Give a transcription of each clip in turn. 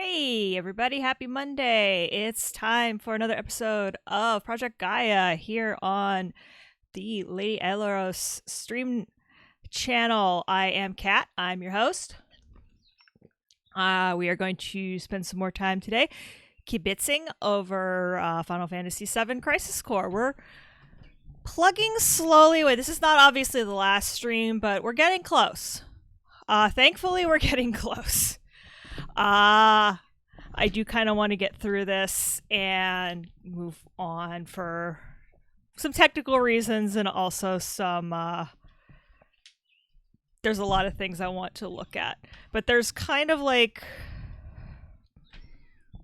Hey everybody, happy Monday. It's time for another episode of Project Gaia here on the Lady Elaros stream channel. I am Kat, I'm your host. We are going to spend some more time today kibitzing over Final Fantasy VII Crisis Core. We're plugging slowly away. This is not obviously the last stream, but we're getting close. Thankfully, we're getting close. I do kind of want to get through this and move on for some technical reasons and also some, there's a lot of things I want to look at. But there's kind of like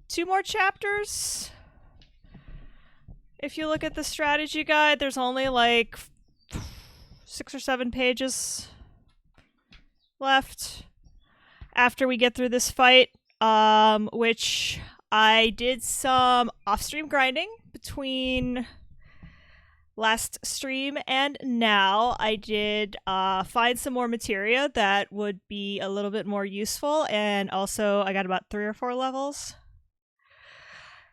2 more chapters. If you look at the strategy guide, there's only like 6 or 7 pages left after we get through this fight, which I did some off-stream grinding between last stream and now. I did find some more materia that would be a little bit more useful, and also I got about 3 or 4 levels.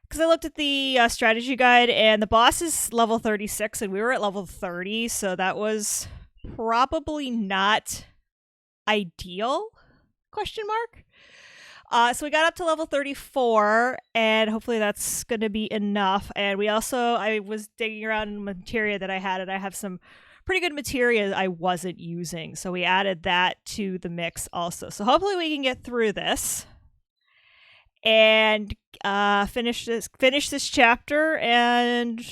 Because I looked at the strategy guide, and the boss is level 36, and we were at level 30, so that was probably not ideal? Question mark. So we got up to level 34, and hopefully that's going to be enough. And we also, I was digging around in materia that I had, and I have some pretty good materia I wasn't using. So we added that to the mix also. So hopefully we can get through this and finish this chapter and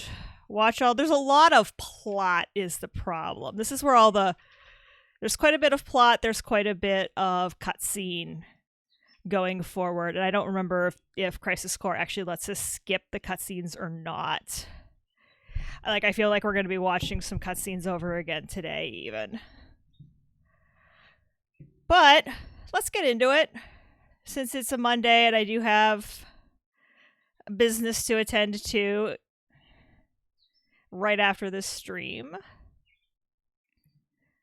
watch all. There's a lot of plot is the problem. This is where there's quite a bit of plot, there's quite a bit of cutscene going forward, and I don't remember if Crisis Core actually lets us skip the cutscenes or not. I feel like we're going to be watching some cutscenes over again today, even. But let's get into it, since it's a Monday and I do have business to attend to right after this stream.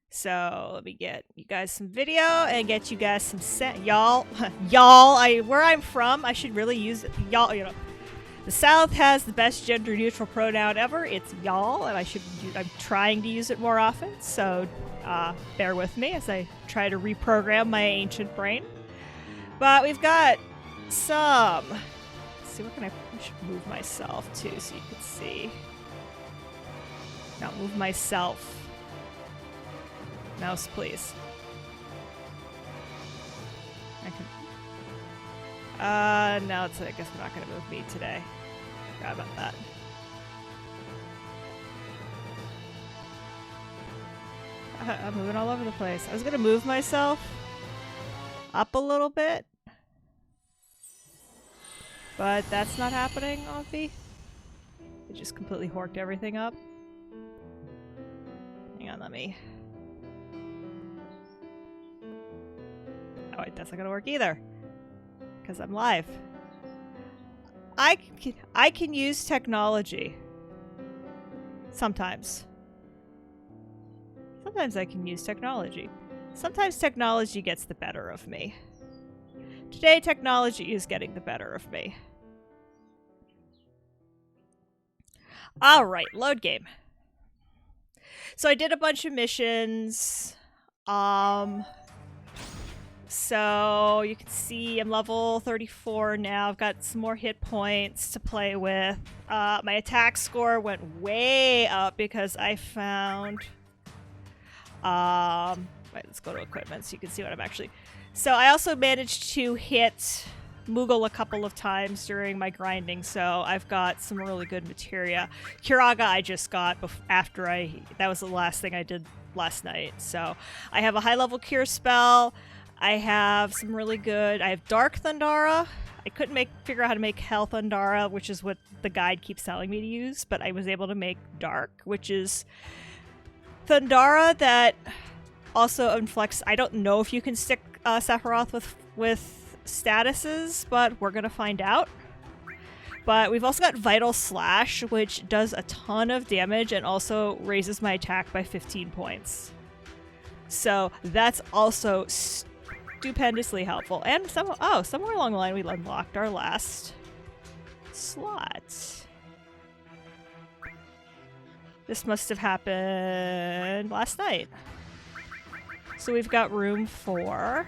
So let me get you guys some video and get you guys some y'all. Where I'm from, I should really use it. Y'all, the South has the best gender neutral pronoun ever. It's y'all, and I'm trying to use it more often. So bear with me as I try to reprogram my ancient brain. But we've got some. Let's see, I should move myself too, so you can see. Not move myself. Mouse, please. I can. No, I guess we're not going to move me today. Forgot about that. I'm moving all over the place. I was going to move myself up a little bit, but that's not happening, Avi. It just completely horked everything up. Hang on, let me. Oh wait, that's not gonna work either, because I'm live. I can use technology. Sometimes. Sometimes I can use technology. Sometimes technology gets the better of me. Today, technology is getting the better of me. Alright, load game. So I did a bunch of missions. So you can see I'm level 34 now. I've got some more hit points to play with. My attack score went way up because I found... wait, let's go to equipment so you can see what I'm actually... So I also managed to hit Moogle a couple of times during my grinding, so I've got some really good materia. Kiraga I just got after that was the last thing I did last night. So I have a high level cure spell. I have some really good... I have Dark Thundara. I couldn't figure out how to make Hell Thundara, which is what the guide keeps telling me to use, but I was able to make Dark, which is Thundara that also inflicts... I don't know if you can stick Sephiroth with statuses, but we're gonna find out. But we've also got Vital Slash, which does a ton of damage and also raises my attack by 15 points. So that's also stupendously helpful. And somewhere along the line we unlocked our last slot. This must have happened last night. So we've got room for...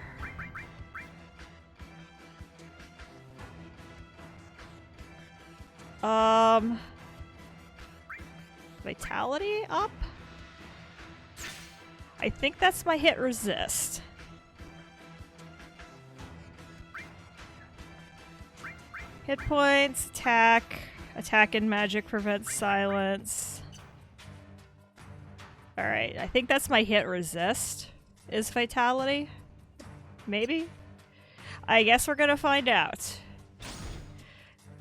Vitality up? I think that's my hit resist. Hit points, attack. Attack and magic prevents silence. Alright, I think that's my hit resist. Is vitality? Maybe? I guess we're gonna find out.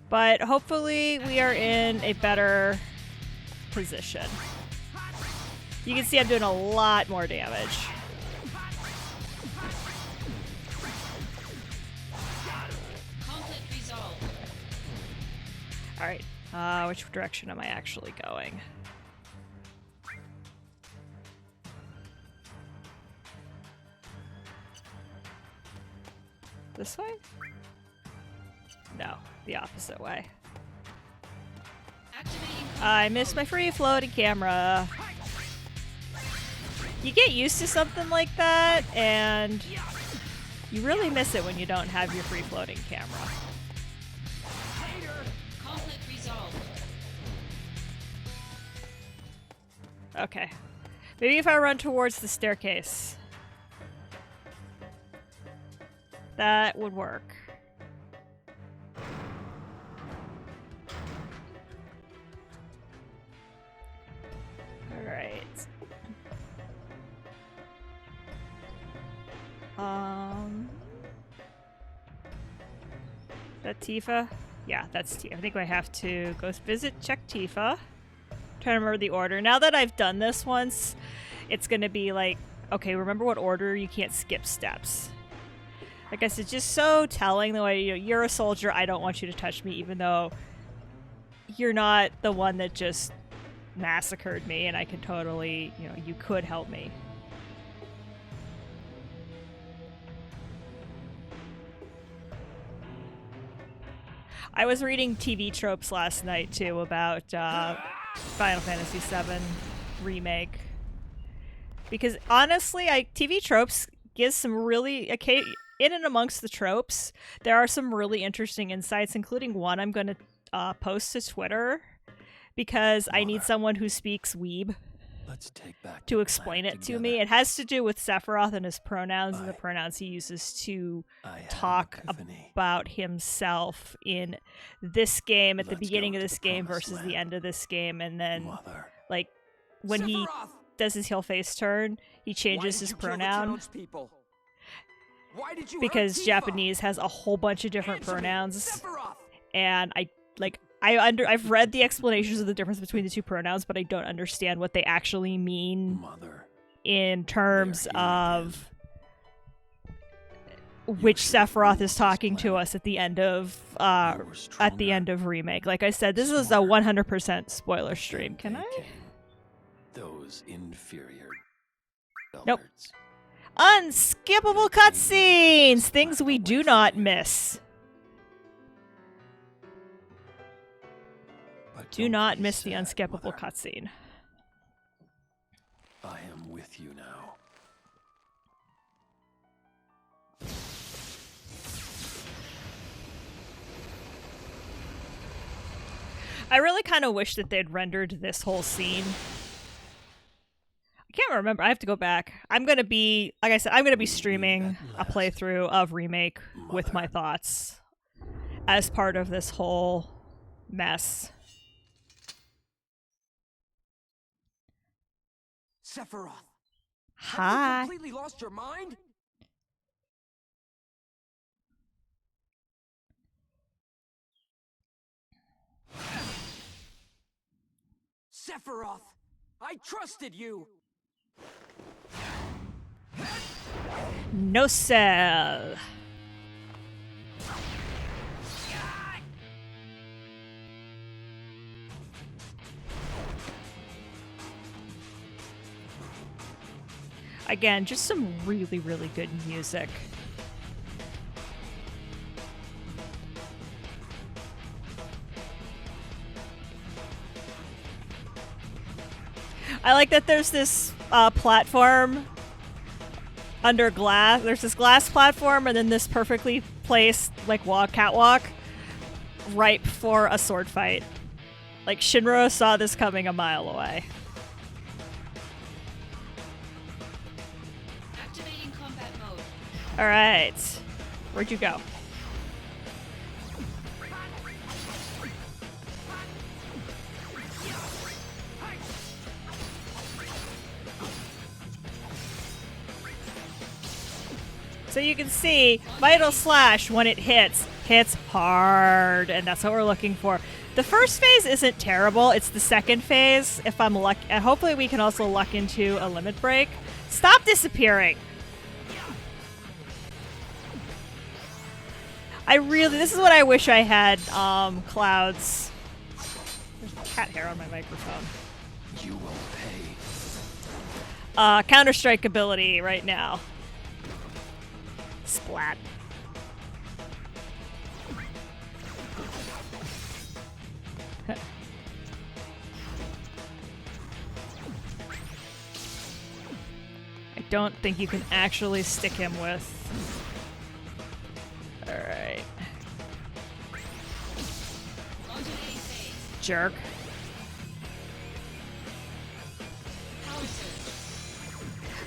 But hopefully we are in a better position. You can see I'm doing a lot more damage. Alright, which direction am I actually going? This way? No, the opposite way. I missed my free floating camera. You get used to something like that, and you really miss it when you don't have your free floating camera. Okay. Maybe if I run towards the staircase. That would work. Alright. Is that Tifa? Yeah, that's Tifa. I think I have to go check Tifa. Trying to remember the order. Now that I've done this once, it's gonna be like, okay, remember what order, you can't skip steps. I guess it's just so telling the way, you're a soldier, I don't want you to touch me, even though you're not the one that just massacred me, and I can totally, you could help me. I was reading TV tropes last night, too, about Final Fantasy VII Remake. Because, honestly, TV tropes gives some really... in and amongst the tropes, there are some really interesting insights, including one I'm going to post to Twitter, because I need someone who speaks weeb to explain it to me. It has to do with Sephiroth and his pronouns and the pronouns he uses to talk about himself in this game, at the beginning of this game versus the end of this game, and then, like, when he does his heel face turn, he changes his pronoun. Because Japanese has a whole bunch of different pronouns, and I've read the explanations of the difference between the two pronouns, but I don't understand what they actually mean in terms of which Sephiroth is talking to us at the end of Remake. Like I said, this is a 100% spoiler stream. Can I? Those inferior. Nope. Unskippable cutscenes! Things we do not miss. Do not miss the unskippable cutscene. I am with you now. I really kind of wish that they'd rendered this whole scene. I can't remember. I have to go back. I'm going to be, like I said, I'm going to be streaming a playthrough of Remake with my thoughts as part of this whole mess. Sephiroth. Hi. Have you completely lost your mind? Sephiroth, I trusted you. No cell. Again, just some really, really good music. I like that there's this platform under glass. There's this glass platform and then this perfectly placed like catwalk ripe for a sword fight. Like Shinro saw this coming a mile away. Activating combat mode. All right. Where'd you go? So you can see Vital Slash, when it hits hard, and that's what we're looking for. The first phase isn't terrible. It's the second phase. If I'm lucky, and hopefully we can also luck into a limit break. Stop disappearing. This is what I wish I had, Clouds. There's cat hair on my microphone. You will pay. Counter-Strike ability right now. Splat. I don't think you can actually stick him with. Alright. Jerk.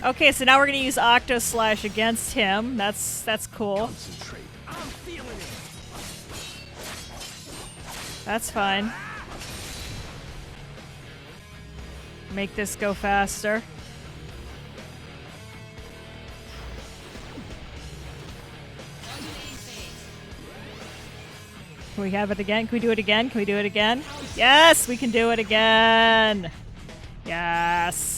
Okay, so now we're gonna use Octo Slash against him. That's cool. Concentrate. I'm feeling it. That's fine. Make this go faster. Can we have it again? Can we do it again? Can we do it again? Yes, we can do it again. Yes.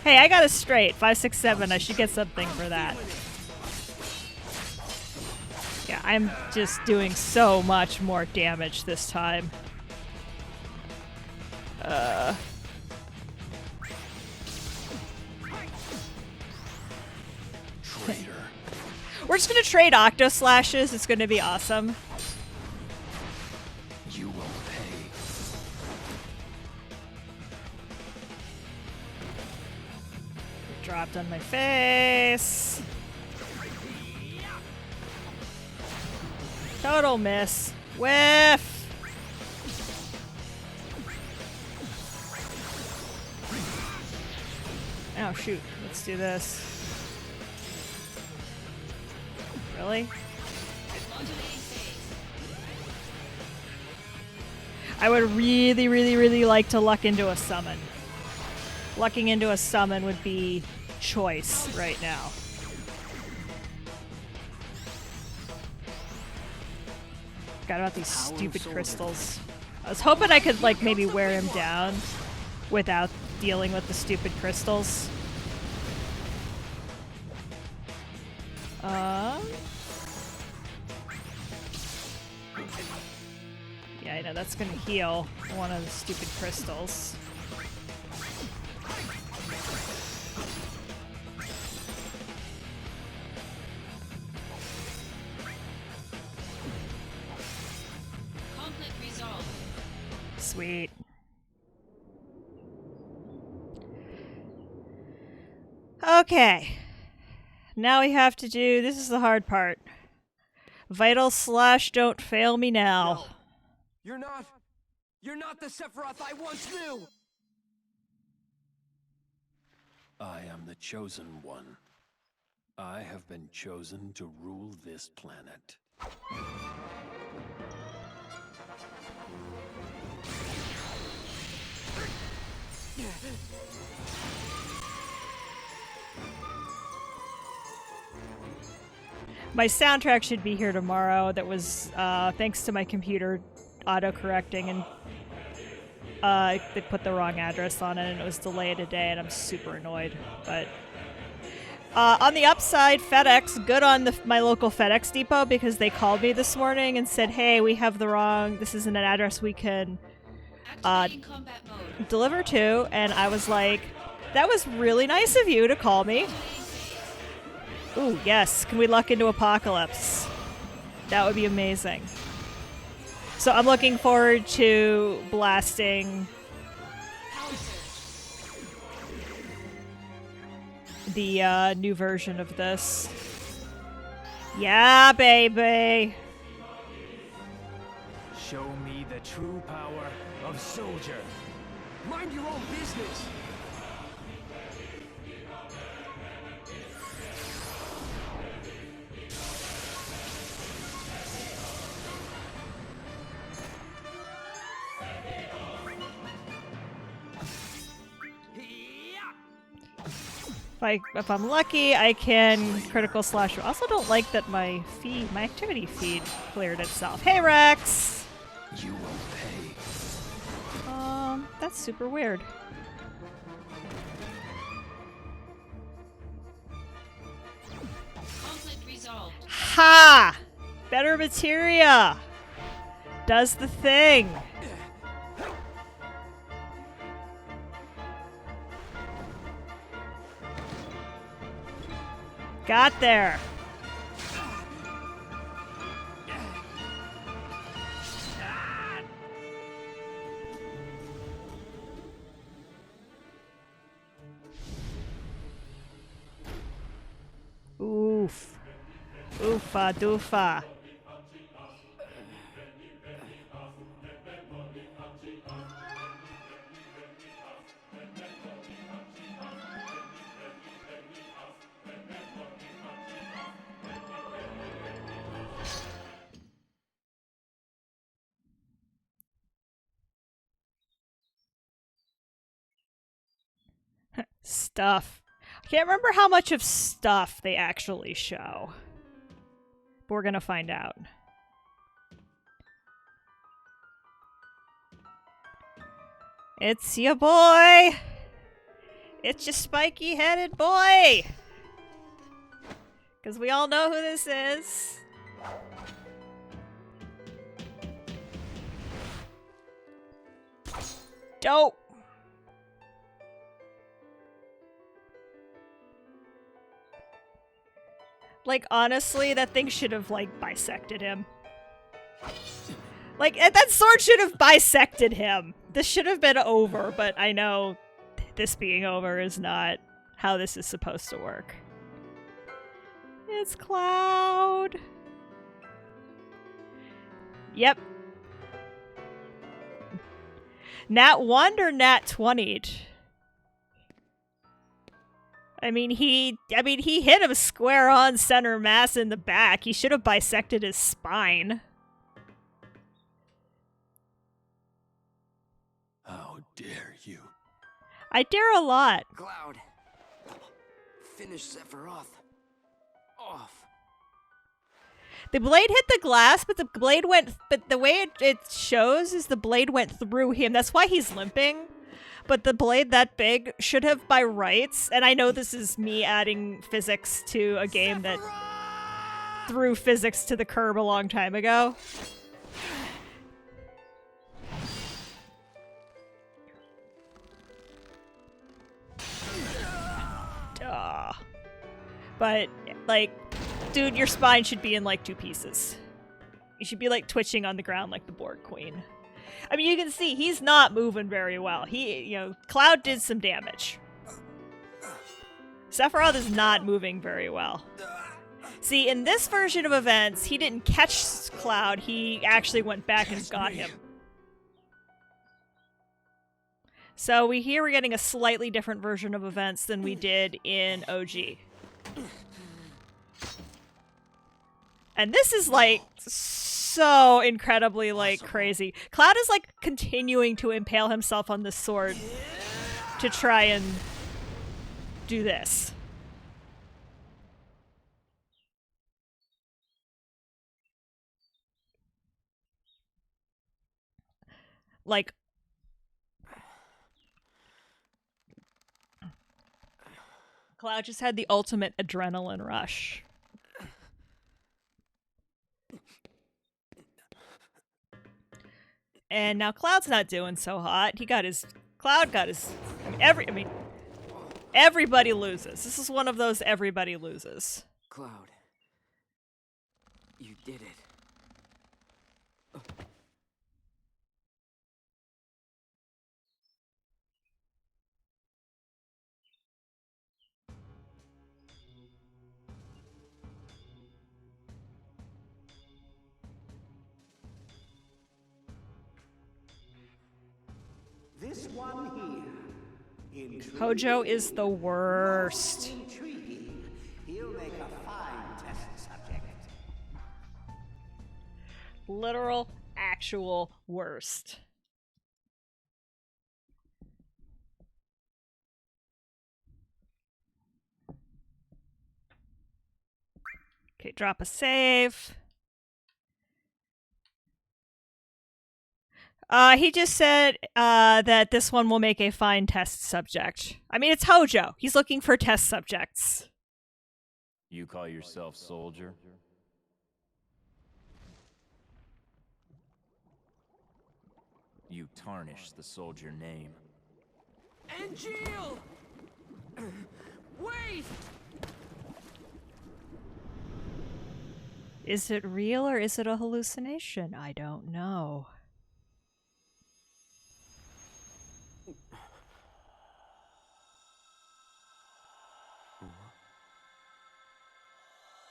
Hey, I got it straight. 5, 6, 7. I should get something for that. Yeah, I'm just doing so much more damage this time. Traitor. We're just gonna trade Octo Slashes. It's gonna be awesome. You will pay. Dropped on my face. Total miss. Whiff. Oh shoot. Let's do this. Really? I would really, really, really like to luck into a summon. Lucking into a summon would be choice right now. Forgot about these stupid crystals. I was hoping I could like maybe wear him down without dealing with the stupid crystals. Yeah, I know that's gonna heal one of the stupid crystals. Conflict resolved. Sweet. Okay. Now we have to do, this is the hard part. Vital Slash, don't fail me now. No. You're not the Sephiroth I once knew! I am the chosen one. I have been chosen to rule this planet. My soundtrack should be here tomorrow. That was thanks to my computer auto-correcting, and they put the wrong address on it and it was delayed a day and I'm super annoyed. But on the upside, FedEx, good on my local FedEx depot, because they called me this morning and said, hey, we have the wrong, this isn't an address we can Activating combat mode. deliver to. And I was like, that was really nice of you to call me. Ooh, yes. Can we luck into Apocalypse? That would be amazing. So I'm looking forward to blasting the new version of this. Yeah, baby. Show me the true power of soldier. Mind your own business. If I'm lucky, I can critical slash. I also don't like that my activity feed cleared itself. Hey, Rex! You will pay. That's super weird. Conflict resolved. Ha! Better materia! Does the thing. Got there. Oof. Oofa doofa. Stuff. I can't remember how much of stuff they actually show. But we're gonna find out. It's ya boy! It's your spiky-headed boy! Because we all know who this is. Dope! Like, honestly, that thing should have, like, bisected him. Like, that sword should have bisected him. This should have been over, but I know this being over is not how this is supposed to work. It's Cloud. Yep. Nat 1 or Nat 20'd? I mean, he hit him square on center mass in the back. He should have bisected his spine. How dare you? I dare a lot. Cloud. Finish Sephiroth off. The blade hit the glass, but the blade went. But the way it shows is the blade went through him. That's why he's limping. But the blade that big should have, by rights, and I know this is me adding physics to a game that threw physics to the curb a long time ago. Duh. But, like, dude, your spine should be in, like, 2 pieces. You should be, like, twitching on the ground like the Borg Queen. I mean, you can see he's not moving very well. Cloud did some damage. Sephiroth is not moving very well. See, in this version of events, he didn't catch Cloud. He actually went back and got him. So we're getting a slightly different version of events than we did in OG. And this is, like, so incredibly, like, crazy. Cloud is, like, continuing to impale himself on this sword to try and do this. Like, Cloud just had the ultimate adrenaline rush. And now Cloud's not doing so hot. Cloud got his, everybody loses. This is one of those everybody loses. Cloud. You did it. this one here. Hojo is the worst. Intriguing. He'll make a fine test subject. Literal, actual worst. Okay, drop a save. He just said that this one will make a fine test subject. I mean, it's Hojo. He's looking for test subjects. You call yourself soldier? You tarnish the soldier name. Angeal! Wait! Is it real or is it a hallucination? I don't know.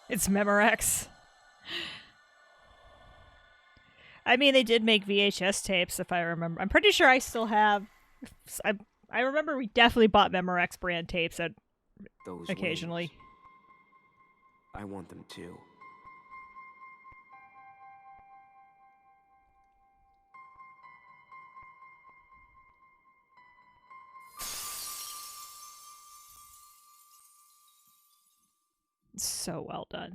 It's Memorex. I mean, they did make VHS tapes, if I remember. I'm pretty sure I still have. I remember we definitely bought Memorex brand tapes Those occasionally. wings. I want them too. So well done.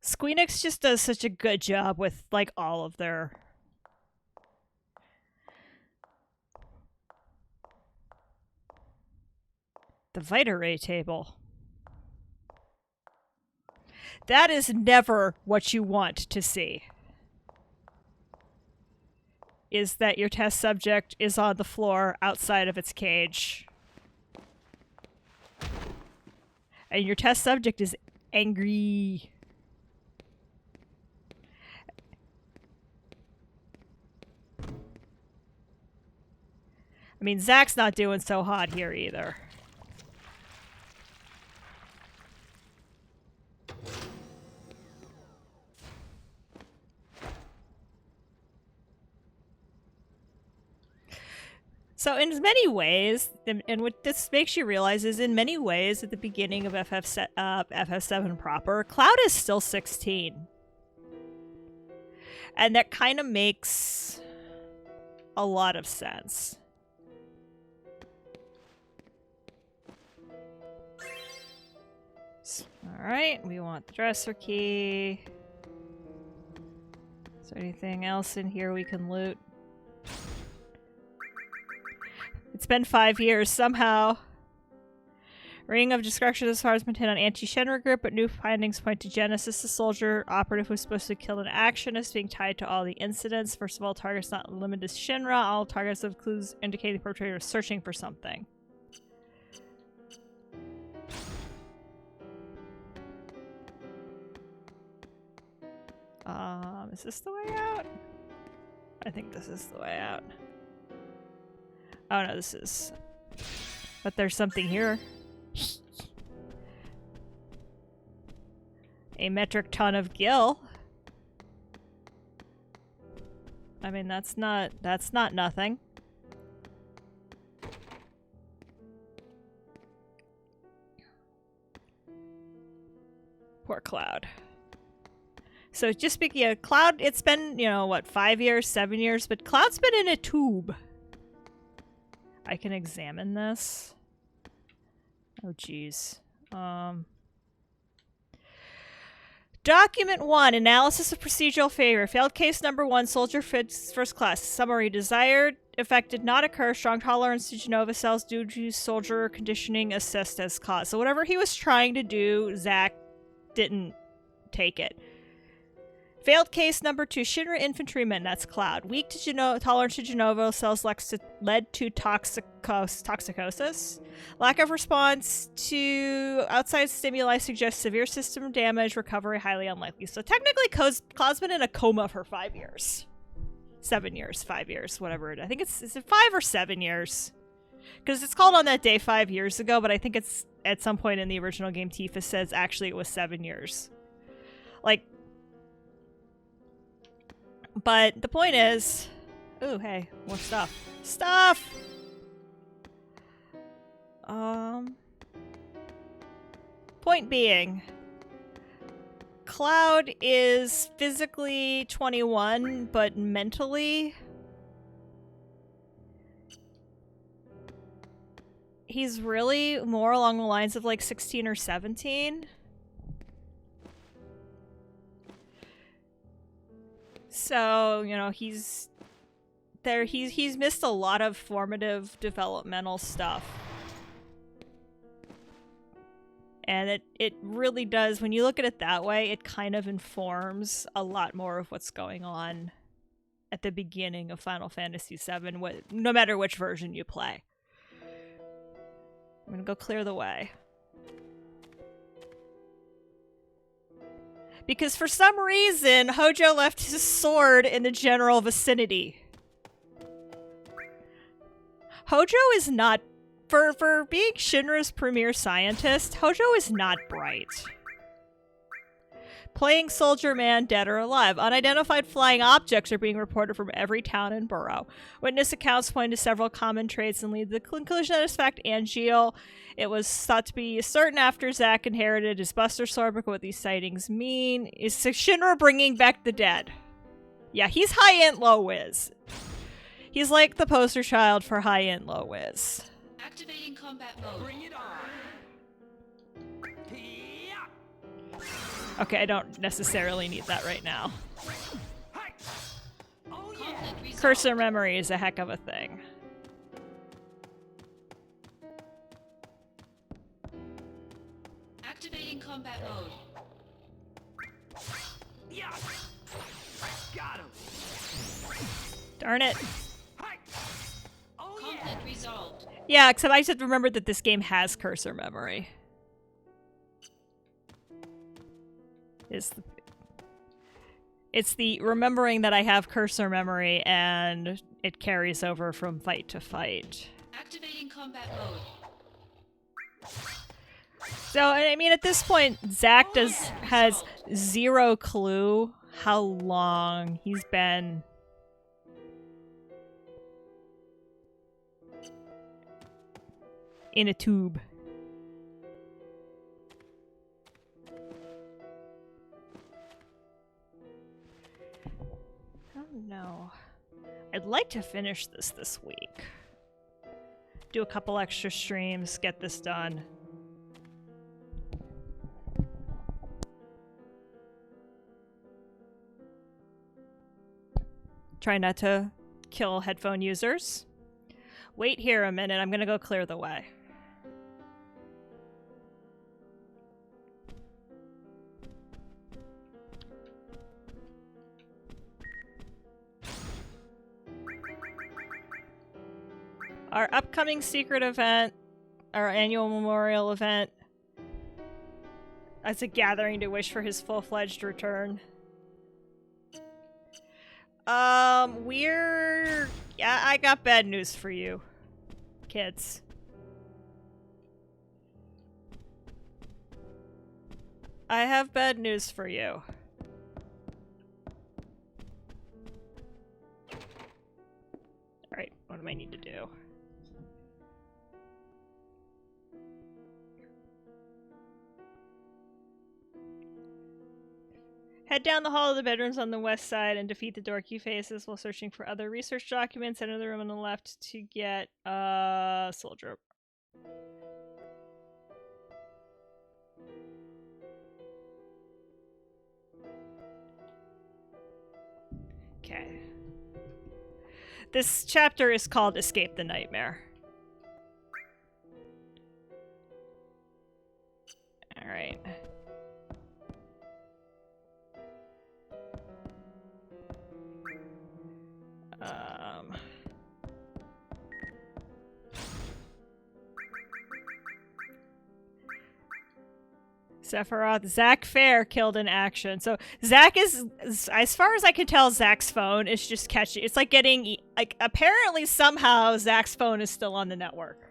Squeenix just does such a good job with, like, all of their... The Vita Ray table. That is never what you want to see. Is that your test subject is on the floor outside of its cage. And your test subject is angry. I mean, Zach's not doing so hot here either. So in many ways, and what this makes you realize is in many ways at the beginning of FF7 proper, Cloud is still 16. And that kind of makes a lot of sense. Alright, we want the dresser key. Is there anything else in here we can loot? It's been 5 years, somehow. Ring of Destruction as far as maintained on anti-Shenra group, but new findings point to Genesis, the soldier operative who's supposed to kill an action, as being tied to all the incidents. First of all, targets not limited to Shinra. All targets have clues indicating the perpetrator is searching for something. Is this the way out? I think this is the way out. Oh no, this is... But there's something here. A metric ton of gil. I mean, that's not nothing. Poor Cloud. So just speaking of Cloud, it's been, you know, what, 5 years, 7 years, but Cloud's been in a tube. I can examine this. Oh, geez. Document 1, Analysis of Procedural Failure. Failed case number 1, Soldier First Class. Summary, desired effect did not occur. Strong tolerance to Genova cells due to soldier conditioning assessed as cause. So whatever he was trying to do, Zach didn't take it. Failed case number 2, Shinra infantryman, that's Cloud. Weak to tolerance to Genova cells led to toxicosis. Lack of response to outside stimuli suggests severe system damage, recovery highly unlikely. So technically Cloud's been in a coma for 5 years. 7 years, 5 years, whatever. I think is it 5 or 7 years? Because it's called on that day 5 years ago, but I think it's at some point in the original game Tifa says actually it was 7 years. Like, but the point is, Ooh, hey, more stuff. Stuff! Point being, Cloud is physically 21, but mentally he's really more along the lines of like 16 or 17. So, you know, he's missed a lot of formative developmental stuff. And it really does, when you look at it that way, it kind of informs a lot more of what's going on at the beginning of Final Fantasy VII, no matter which version you play. I'm gonna go clear the way. Because for some reason, Hojo left his sword in the general vicinity. Hojo is not... For being Shinra's premier scientist, Hojo is not bright. Playing Soldier Man, dead or alive. Unidentified flying objects are being reported from every town and borough. Witness accounts point to several common traits and lead to the conclusion that it's fact Angeal. It was thought to be certain after Zack inherited his Buster Sword, but what these sightings mean is Shinra bringing back the dead. Yeah, he's high-int low-whiz. He's like the poster child for high-int low-whiz. Activating combat mode. Bring it on. Okay, I don't necessarily need that right now. Oh yeah. Conflict resolved. Cursor memory is a heck of a thing. Activating combat mode. Yeah. Got him. Darn it. Oh yeah. Conflict resolved. Yeah, except I just have to remember that this game has cursor memory. It's the remembering that I have cursor memory and it carries over from fight to fight. Activating combat mode. So, I mean, at this point, Zack has zero clue how long he's been in a tube. Oh no. I'd like to finish this week. Do a couple extra streams, get this done. Try not to kill headphone users. Wait here a minute, I'm gonna go clear the way. Our upcoming secret event, our annual memorial event, as a gathering to wish for his full-fledged return. Yeah, I got bad news for you, kids. I have bad news for you. Alright, what do I need to do? Head down the hall of the bedrooms on the west side and defeat the dorky faces while searching for other research documents. Enter the room on the left to get soldier. Okay. This chapter is called Escape the Nightmare. Alright. Sephiroth, Zack Fair killed in action. So Zack is, as far as I can tell, Zack's phone is just catching. It's like getting, like, apparently somehow Zack's phone is still on the network.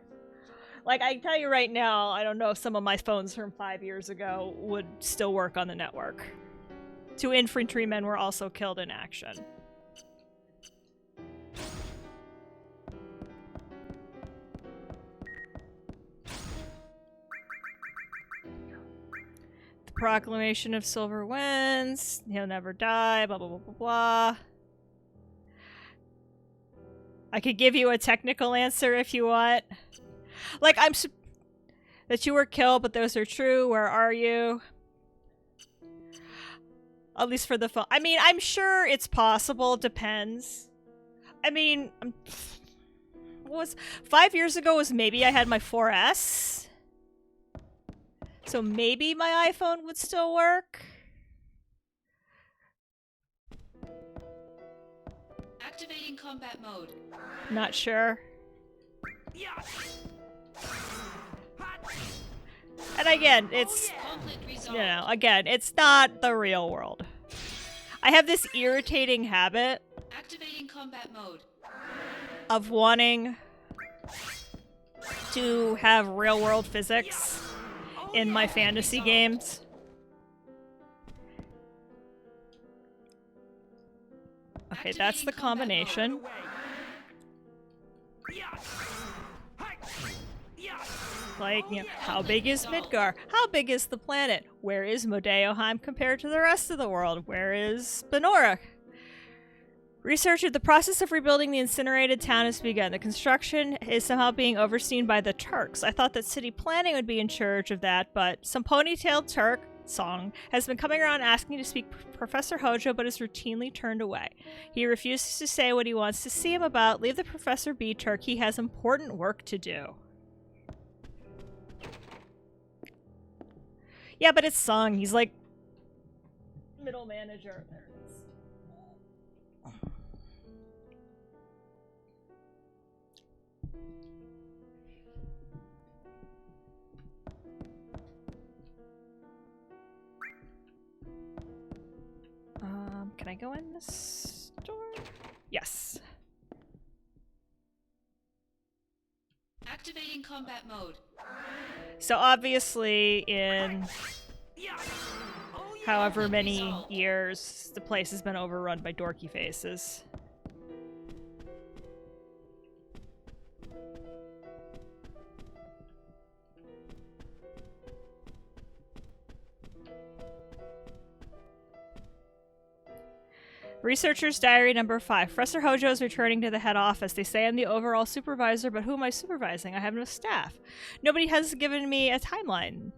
Like, I can tell you right now, I don't know if some of my phones from 5 years ago would still work on the network. 2 infantrymen were also killed in action. proclamation of silver winds. He'll never die. Blah, blah, blah, blah, blah. I could give you a technical answer if you want. Like, that you were killed, but those are true. Where are you? At least for the phone. I mean, I'm sure it's possible. Depends. I mean, 5 years ago was maybe I had my 4S. So maybe my iPhone would still work. Activating combat mode. Not sure. And again, it's, Conflict resolved. you know, again, it's not the real world. I have this irritating habit Activating combat mode. of wanting to have real world physics in my fantasy games. Okay, that's the combination. Like, you know, how big is Midgar? How big is the planet? Where is Modeoheim compared to the rest of the world? Where is Benora? Researcher, the process of rebuilding the incinerated town has begun. The construction is somehow being overseen by the Turks. I thought that city planning would be in charge of that, but some ponytailed Turk, Song, has been coming around asking to speak to Professor Hojo, but is routinely turned away. He refuses to say what he wants to see him about. Leave the professor be, Turk. He has important work to do. Yeah, but it's Song. He's like middle manager. There it is. Can I go in this door? Yes. Activating combat mode. So obviously in however many years, the place has been overrun by dorky faces. Researcher's Diary number 5. Professor Hojo is returning to the head office. They say I'm the overall supervisor, but who am I supervising? I have no staff. Nobody has given me a timeline.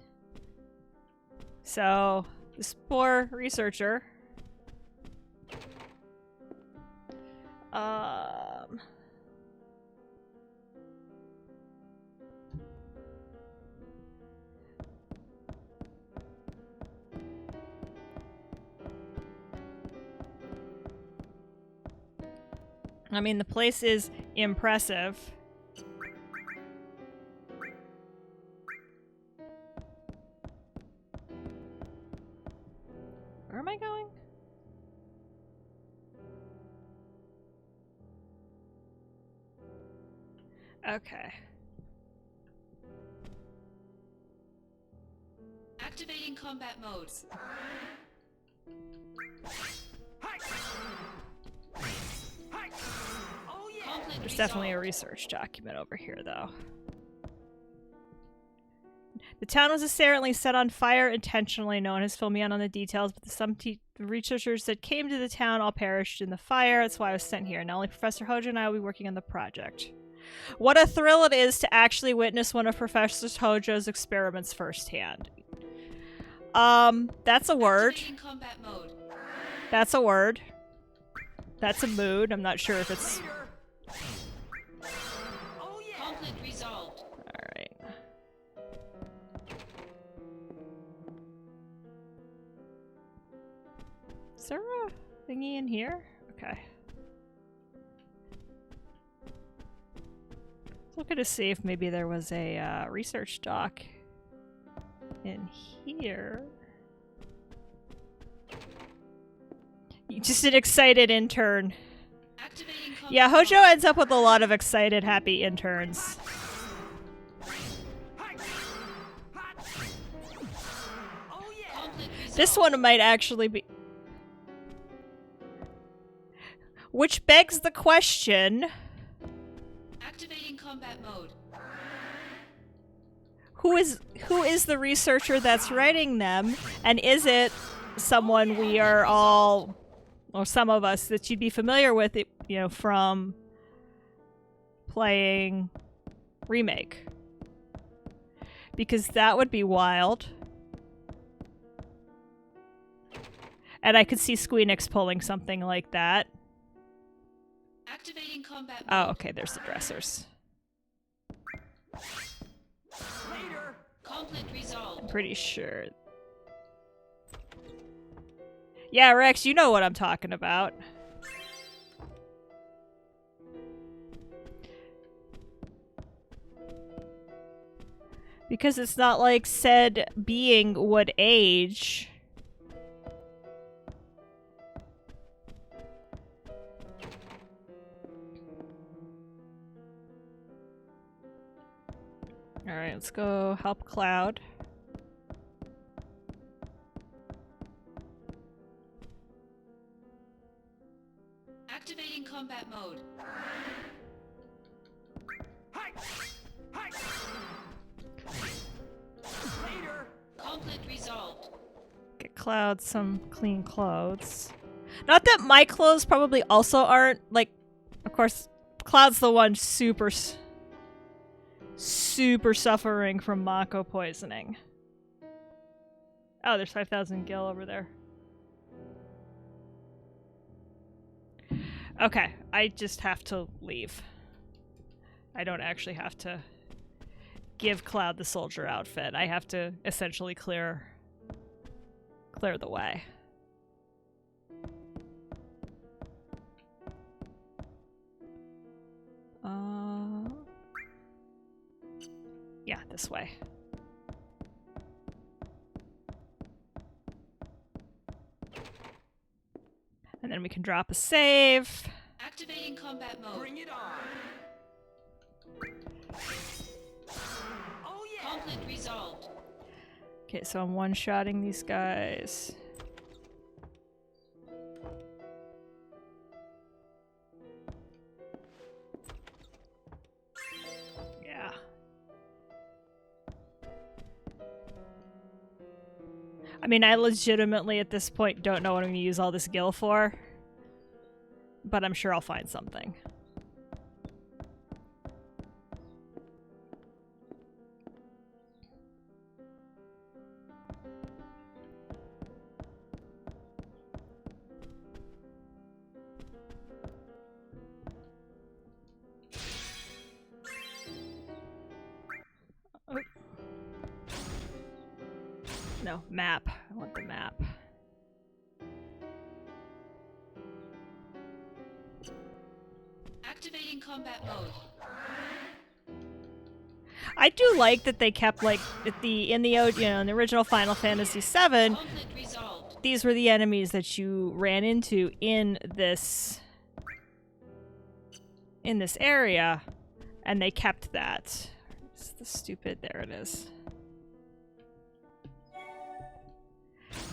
So, this poor researcher. I mean, the place is impressive. Where am I going? Okay. Activating combat mode. There's definitely a research document over here, though. The town was apparently set on fire intentionally. No one has filled me in on the details, but the researchers that came to the town all perished in the fire. That's why I was sent here. Not only Professor Hojo and I will be working on the project. What a thrill it is to actually witness one of Professor Hojo's experiments firsthand. That's a word. Activating combat mode. That's a word. That's a mood. I'm not sure if it's... Conflict resolved. Alright. Is there a thingy in here? Okay. Looking to see if maybe there was a research doc in here. Just an excited intern. Activating combat Yeah, Hojo mode. ends up with a lot of excited, happy interns. Conflict resolved. This one might actually be... Which begs the question... Activating combat mode. who is the researcher that's writing them, and is it someone we are all, or some of us, that you'd be familiar with, it, you know, from playing Remake? Because that would be wild. And I could see Squeenix pulling something like that. Activating combat Oh, mode. okay, there's the dressers. Later. Conflict resolved. I'm pretty sure. Yeah, Rex, you know what I'm talking about. Because it's not like said being would age. Alright, let's go help Cloud. Activating combat mode. Hi. Hi. Later. Conflict resolved. Get Cloud some clean clothes. Not that my clothes probably also aren't, like, of course, Cloud's the one super suffering from Mako poisoning. Oh, there's 5,000 gil over there. Okay, I just have to leave. I don't actually have to give Cloud the soldier outfit. I have to essentially clear the way. Yeah, this way. And then we can drop a save. Activating combat mode. Bring it on. Oh yeah. Conflict resolved. Okay, so I'm one-shotting these guys. Yeah. I mean, I legitimately at this point don't know what I'm going to use all this gil for. But I'm sure I'll find something. Oh. No, map. I want the map. Activating combat mode. I do like that they kept, like, in the original Final Fantasy VII, Conflict resolved. these were the enemies that you ran into in this area, and they kept that. It's the stupid, there it is.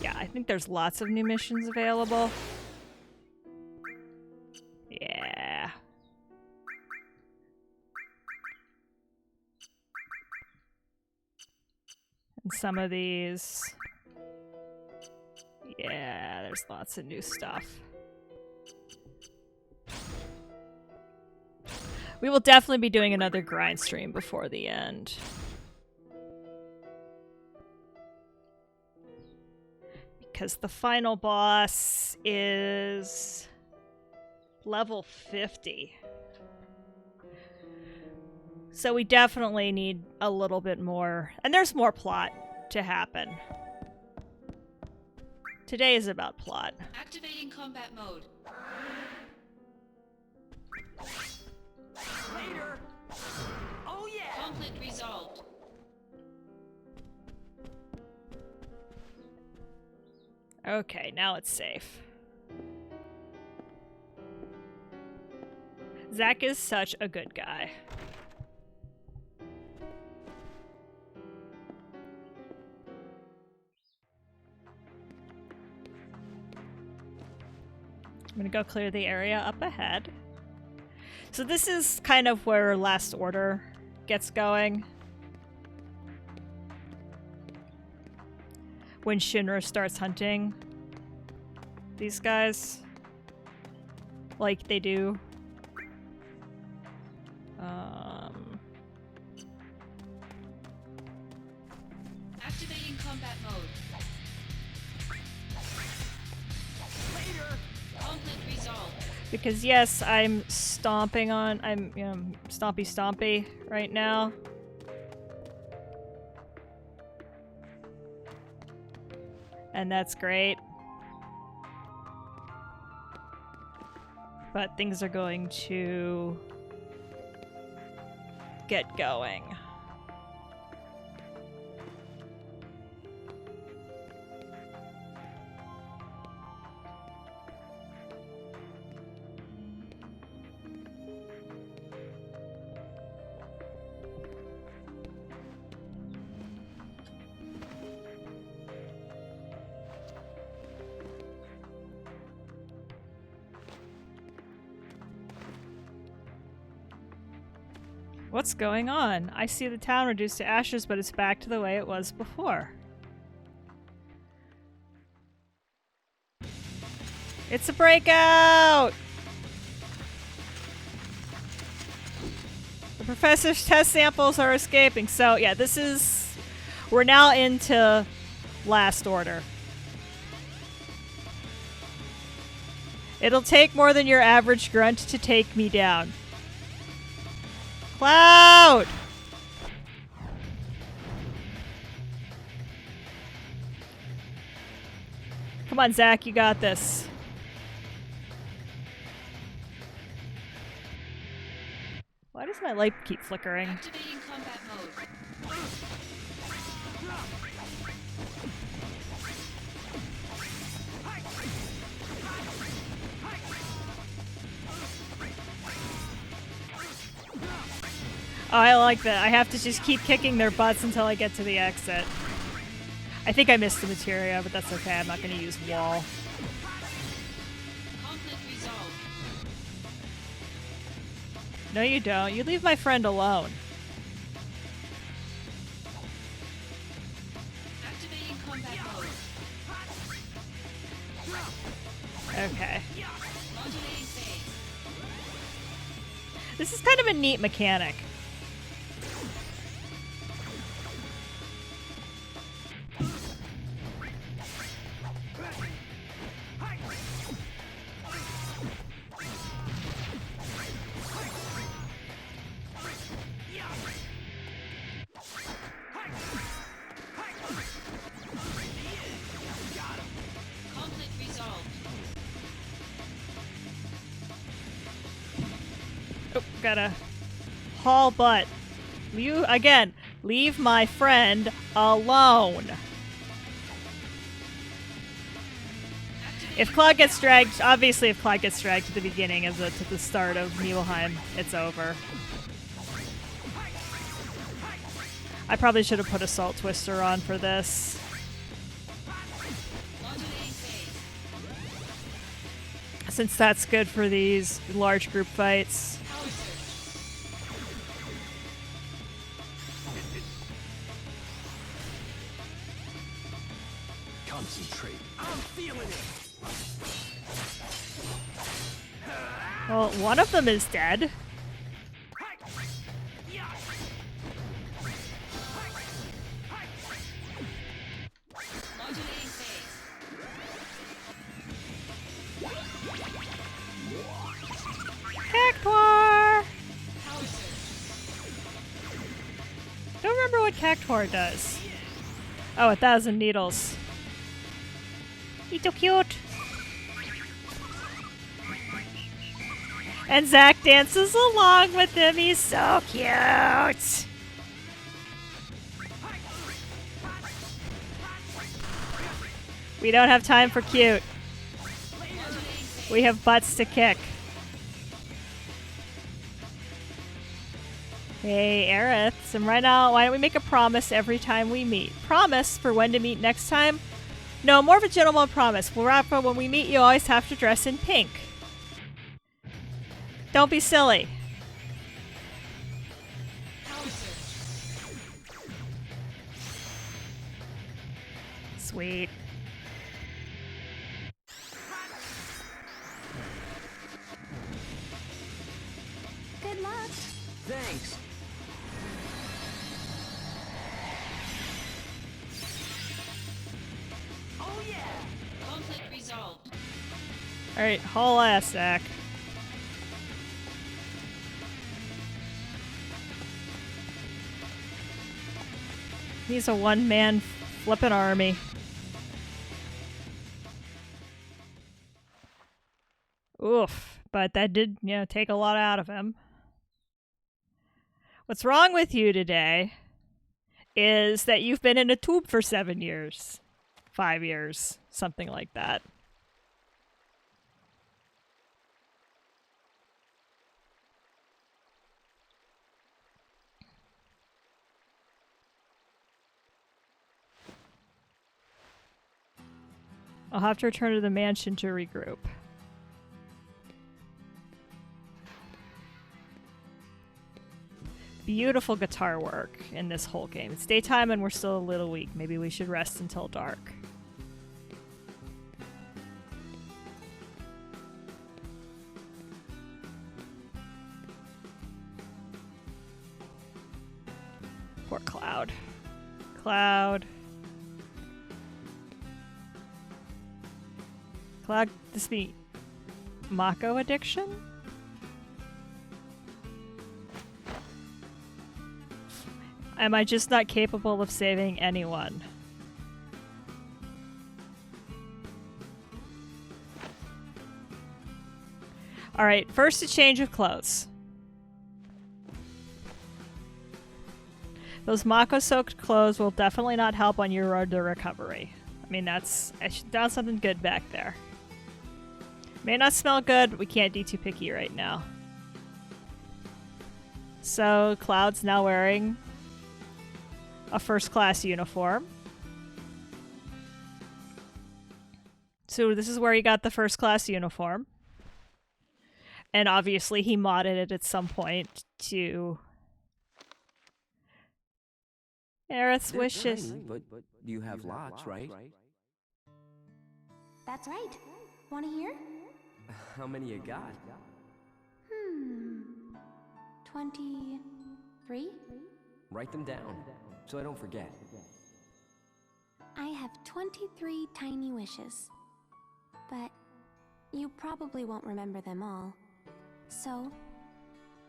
Yeah, I think there's lots of new missions available. Yeah. And some of these... Yeah, there's lots of new stuff. We will definitely be doing another grind stream before the end. Because the final boss is level 50. So we definitely need a little bit more. And there's more plot to happen. Today is about plot. Activating combat mode. Later. Oh yeah. Conflict resolved. Okay, now it's safe. Zack is such a good guy. I'm gonna go clear the area up ahead. So this is kind of where Last Order gets going. when Shinra starts hunting these guys like they do. Activating combat mode. Conflict resolved. Because yes, I'm stomping on, I'm, you know, stompy right now. And that's great. But things are going to get going. What's going on? I see the town reduced to ashes, but it's back to the way it was before. It's a breakout! The professor's test samples are escaping. So yeah, this is... We're now into Last Order. It'll take more than your average grunt to take me down. Cloud! Come on, Zach, you got this. Why does my light keep flickering? Activating combat mode. Oh, I like that. I have to just keep kicking their butts until I get to the exit. I think I missed the materia, but that's okay. I'm not going to use wall. Conflict resolved. No, you don't. You leave my friend alone. Activating combat mode. Okay. Modulating phase. This is kind of a neat mechanic. Conflict resolved. Oh, gotta haul butt. You, again, leave my friend alone. If Claude gets dragged, obviously if Claude gets dragged to the beginning of to the start of Nibelheim, it's over. I probably should have put Assault Twister on for this. Modulating phase. Since that's good for these large group fights. Power surge. Concentrate. I'm feeling it. Well, one of them is dead. Modulating phase. Cactuar! Power surge. Don't remember what Cactuar does. Oh, 1,000 needles. He's so cute. And Zach dances along with him. He's so cute. We don't have time for cute. We have butts to kick. Hey, Aerith. So right now, why don't we make a promise every time we meet? Promise for when to meet next time? No, more of a gentleman promise. Well, Rafa, when we meet, you always have to dress in pink. Don't be silly. Power surge. Sweet. Good luck. Thanks. Oh yeah! Conflict resolved. Alright, haul ass, Zach. He's a one-man flippin' army. Oof. But that did, take a lot out of him. What's wrong with you today is that you've been in a tube for 7 years. 5 years. Something like that. I'll have to return to the mansion to regroup. Beautiful guitar work in this whole game. It's daytime and we're still a little weak. Maybe we should rest until dark. Poor Cloud. Cloud. Cloud, this be Mako addiction? Am I just not capable of saving anyone? Alright, first a change of clothes. Those Mako-soaked clothes will definitely not help on your road to recovery. I mean, I should down something good back there. May not smell good, but we can't be too picky right now. So, Cloud's now wearing a first-class uniform. So this is where he got the first-class uniform. And obviously he modded it at some point to... Aerith's They're wishes. tiny, but you have lots, right? That's right. Want to hear? How many you got? 23? Write them down, so I don't forget. I have 23 tiny wishes. But you probably won't remember them all. So,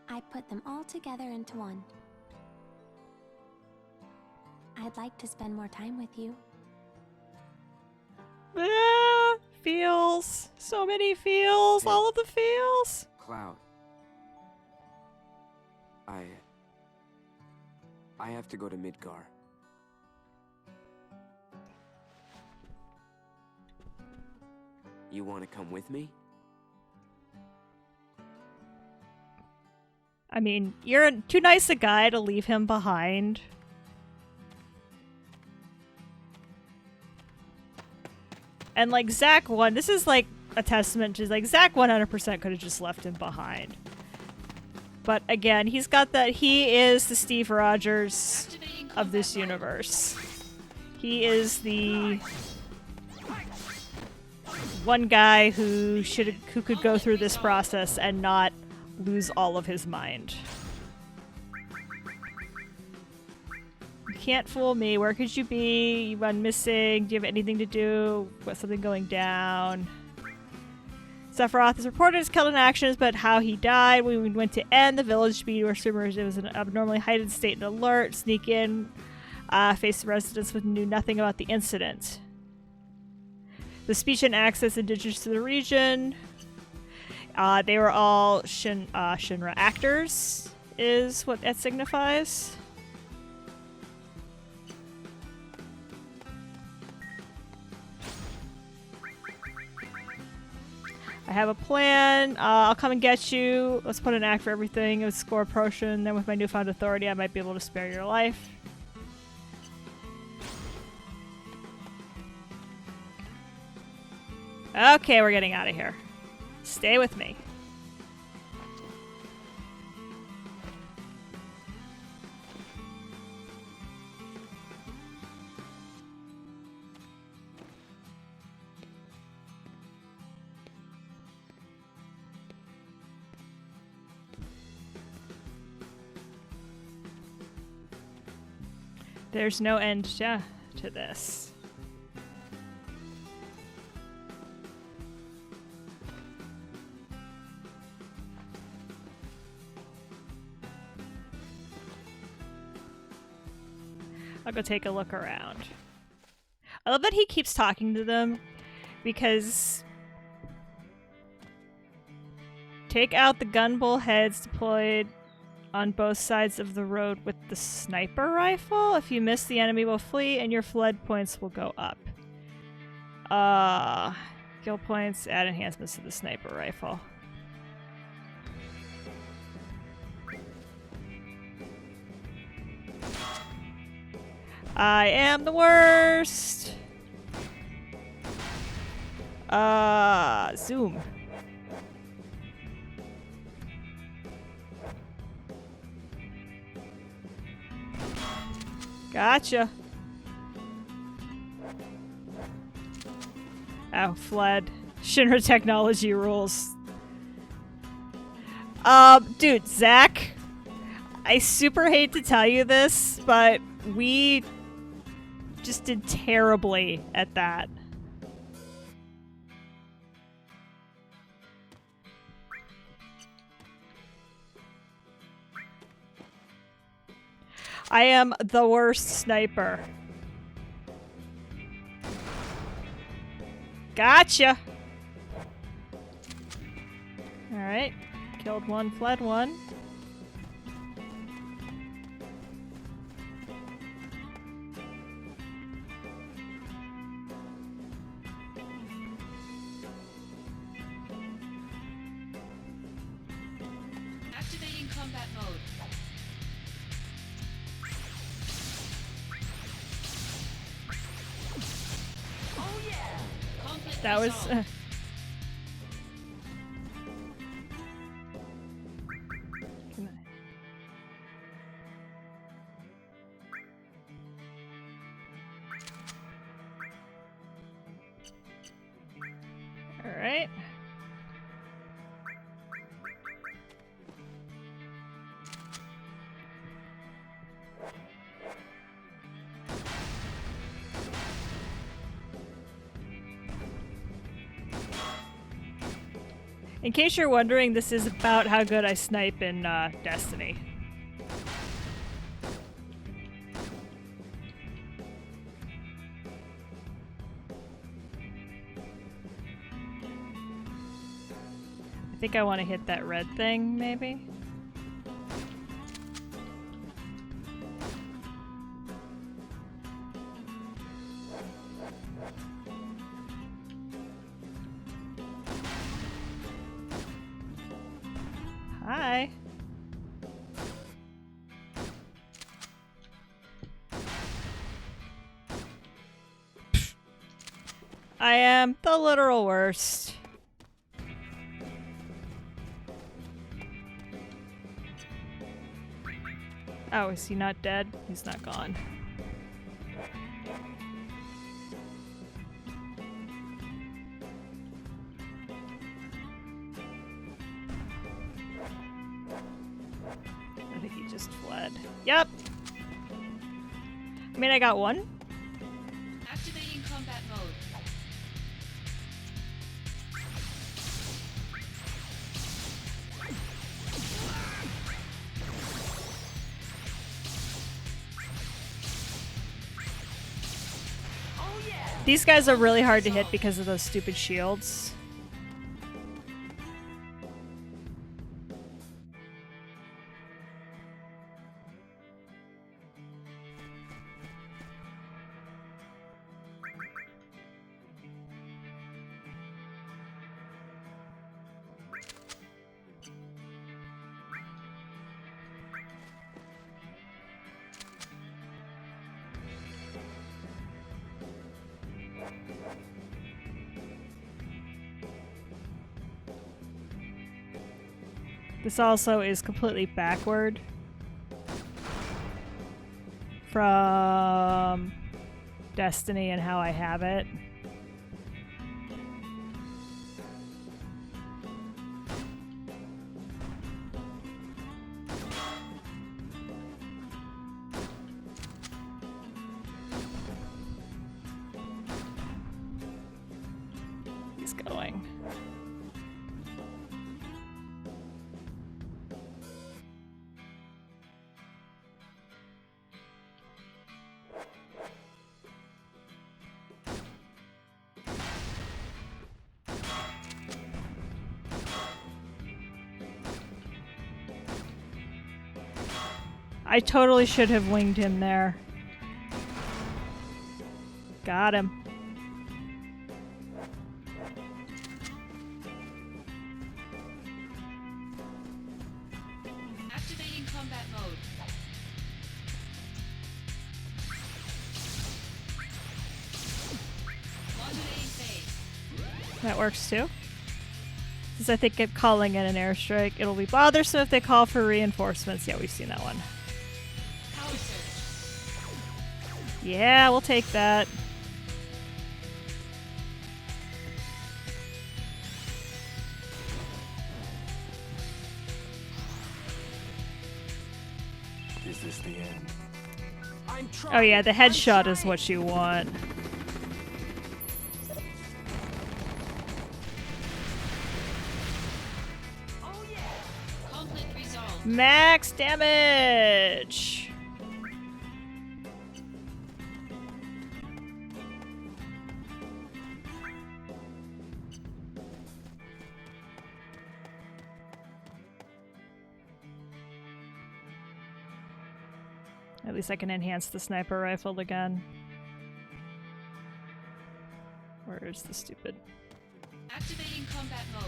I put them all together into one. I'd like to spend more time with you. Ah, feels. So many feels. Hey. All of the feels. Cloud. I have to go to Midgar. You want to come with me? I mean, you're too nice a guy to leave him behind. And like Zach this is like a testament to like Zach 100% could have just left him behind. But again, he is the Steve Rogers of this universe. He is the one guy who could go through this process and not lose all of his mind. You can't fool me. Where could you be? You went missing. Do you have anything to do with something going down? Sephiroth is reported as killed in actions, but how he died. We went to end the village speed where rumors it was an abnormally heightened state and alert. Sneak in, face the residents who knew nothing about the incident. The speech and access indigenous to the region. They were all Shinra actors, is what that signifies. I have a plan. I'll come and get you. Let's put an act for everything. Let's score a potion. Then with my newfound authority, I might be able to spare your life. Okay, we're getting out of here. Stay with me. There's no end to this. I'll go take a look around. I love that he keeps talking to them because take out the gun bull heads deployed on both sides of the road with the sniper rifle. If you miss, the enemy will flee and your flood points will go up. Kill points, add enhancements to the sniper rifle. I am the worst. Zoom. Gotcha. Oh, fled. Shinra technology rules. Dude, Zach, I super hate to tell you this, but we just did terribly at that. I am the worst sniper. Gotcha! Alright. Killed one, fled one. Activating combat mode. Oh yeah! Conflict That was... resolved. Alright. In case you're wondering, this is about how good I snipe in Destiny. I think I want to hit that red thing, maybe? Hi. I am the literal worst. Oh, is he not dead? He's not gone. I think he just fled. Yep. I mean, I got one. Activating combat mode. These guys are really hard to hit because of those stupid shields. This also is completely backward from Destiny and how I have it. annoying. I totally should have winged him there. Got him. Activating combat mode. Modulating phase. That works too. Since I think I'm calling it an airstrike, it'll be bothersome if they call for reinforcements. Yeah, we've seen that one. Power surge. Yeah, we'll take that. Is this the end? I'm Oh yeah, the trying. headshot I'm is what you want. Oh yeah. Conflict resolved. Max damage! At least I can enhance the sniper rifle again. Where's the stupid... Activating combat mode.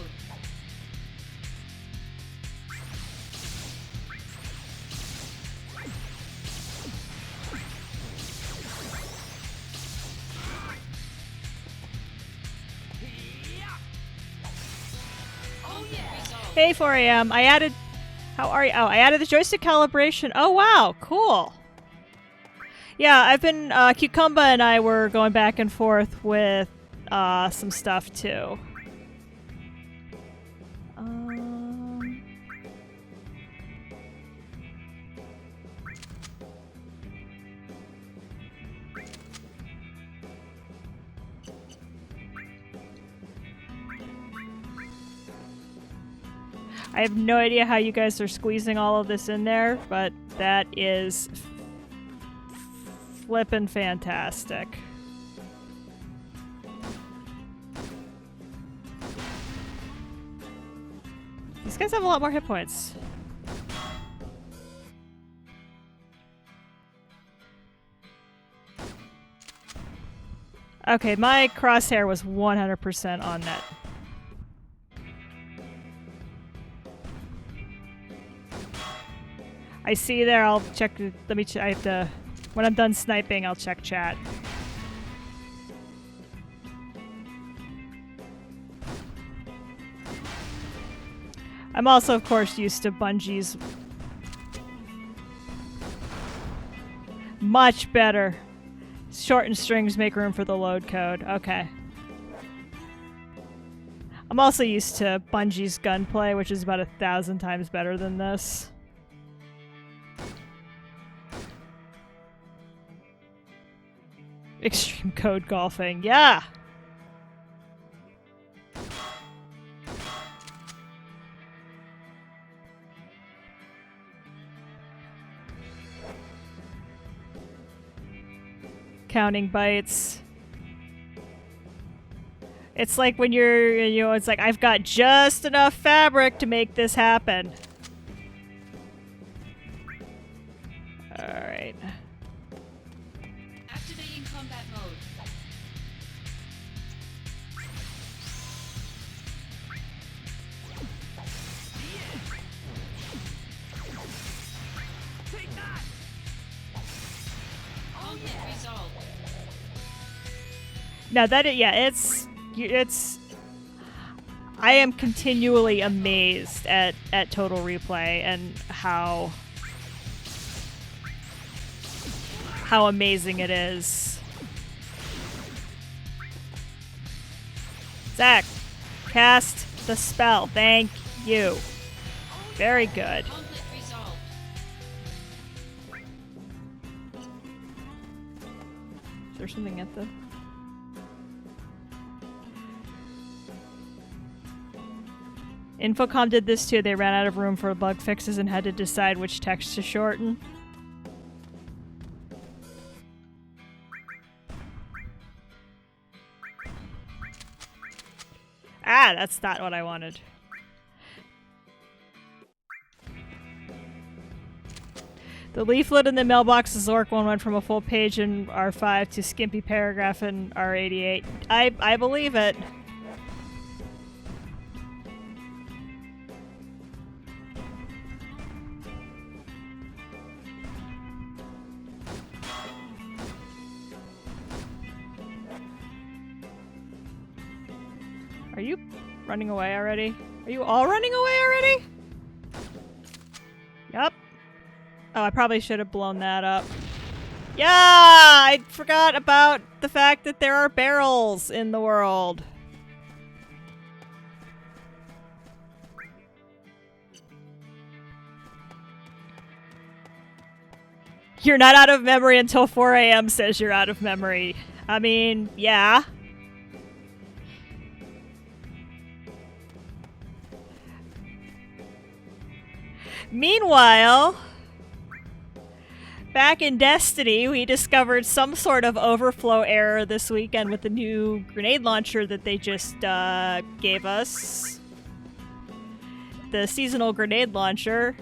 Oh yeah. Resolved. Hey 4am, I added... How are you? Oh, I added the joystick calibration. Oh wow, cool. Yeah, I've been... Cucumba and I were going back and forth with some stuff too. I have no idea how you guys are squeezing all of this in there, but that is flippin' fantastic. These guys have a lot more hit points. Okay, my crosshair was 100% on that. I see there, I'll check, I have to, when I'm done sniping, I'll check chat. I'm also, of course, used to Bungie's much better. Shorten strings make room for the load code. Okay. I'm also used to Bungie's gunplay, which is about 1,000 times better than this. Extreme code golfing, yeah! Counting bites. It's like when you're, you know, it's like, I've got just enough fabric to make this happen. Alright. Activating combat mode. Take that. Conflict resolved. Now that yeah, it's I am continually amazed at Total Replay and how amazing it is. Zach, cast the spell. Thank you. Very good. Conflict resolved. Is there something at the... Infocom did this too. They ran out of room for bug fixes and had to decide which text to shorten. Ah, that's not what I wanted. The leaflet in the mailbox is Zork one went from a full page in R5 to skimpy paragraph in R88. I believe it. Are you running away already? Are you all running away already? Yup. Oh, I probably should have blown that up. Yeah! I forgot about the fact that there are barrels in the world. You're not out of memory until 4 a.m. says you're out of memory. I mean, yeah. Meanwhile, back in Destiny, we discovered some sort of overflow error this weekend with the new grenade launcher that they just gave us. The seasonal grenade launcher.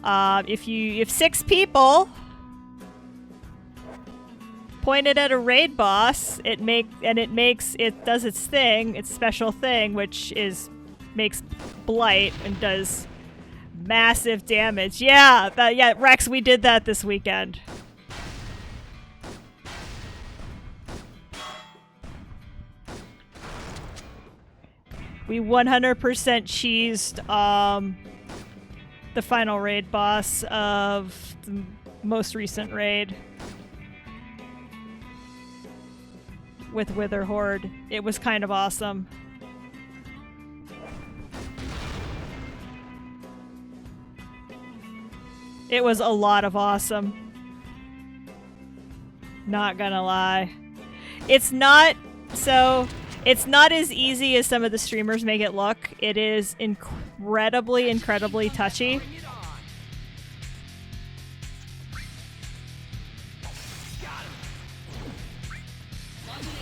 If 6 people pointed at a raid boss, it does its thing, its special thing, which makes blight and does massive damage. Yeah, Rex, we did that this weekend. We 100% cheesed the final raid boss of the most recent raid with Wither Horde. It was kind of awesome. It was a lot of awesome. Not gonna lie. It's not as easy as some of the streamers make it look. It is incredibly, incredibly touchy.